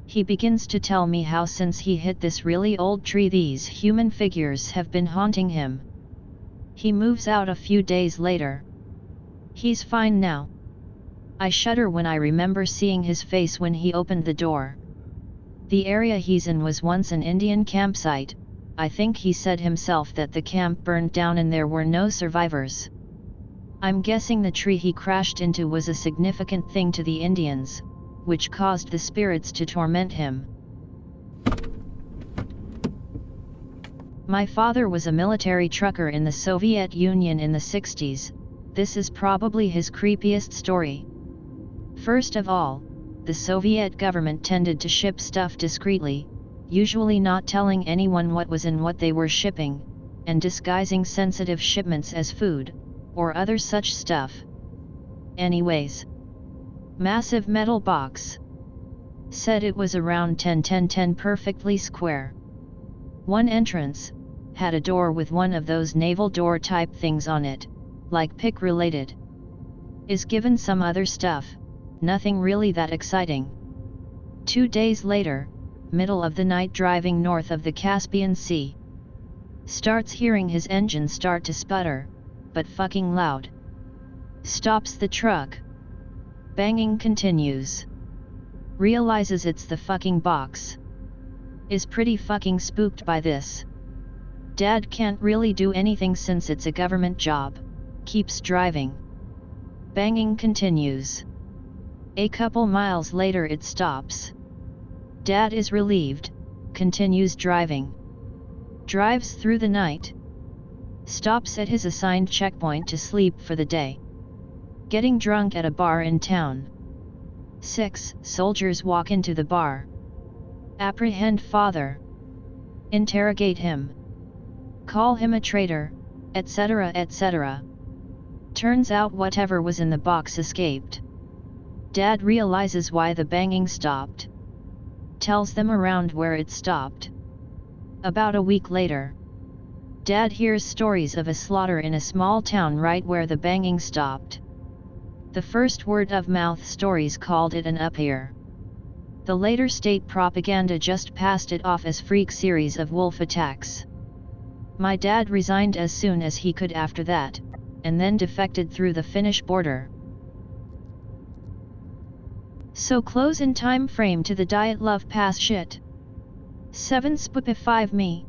He begins to tell me how since he hit this really old tree these human figures have been haunting him. He moves out a few days later. He's fine now. I shudder when I remember seeing his face when he opened the door. The area he's in was once an Indian campsite. I think he said himself that the camp burned down and there were no survivors. I'm guessing the tree he crashed into was a significant thing to the Indians, which caused the spirits to torment him. My father was a military trucker in the Soviet Union in the 60s. This is probably his creepiest story. First of all, the Soviet government tended to ship stuff discreetly, usually not telling anyone what was in what they were shipping, and disguising sensitive shipments as food, or other such stuff. Anyways. Massive metal box. Said it was around 10x10 perfectly square. One entrance, had a door with one of those naval door type things on it, like pick related. Is given some other stuff. Nothing really that exciting. 2 days later, middle of the night driving north of the Caspian Sea. Starts hearing his engine start to sputter, but fucking loud. Stops the truck. Banging continues. Realizes it's the fucking box. Is pretty fucking spooked by this. Dad can't really do anything since it's a government job. Keeps driving. Banging continues. A couple miles later it stops. Dad is relieved, continues driving. Drives through the night. Stops at his assigned checkpoint to sleep for the day. Getting drunk at a bar in town. 6 soldiers walk into the bar. Apprehend father. Interrogate him. Call him a traitor, etc. etc. Turns out whatever was in the box escaped. Dad realizes why the banging stopped. Tells them around where it stopped. About a week later, Dad hears stories of a slaughter in a small town right where the banging stopped. The first word-of-mouth stories called it an up-here. The later state propaganda just passed it off as freak series of wolf attacks. My dad resigned as soon as he could after that, and then defected through the Finnish border. So close in time frame to the diet love pass shit. 7 Spooky 5 me.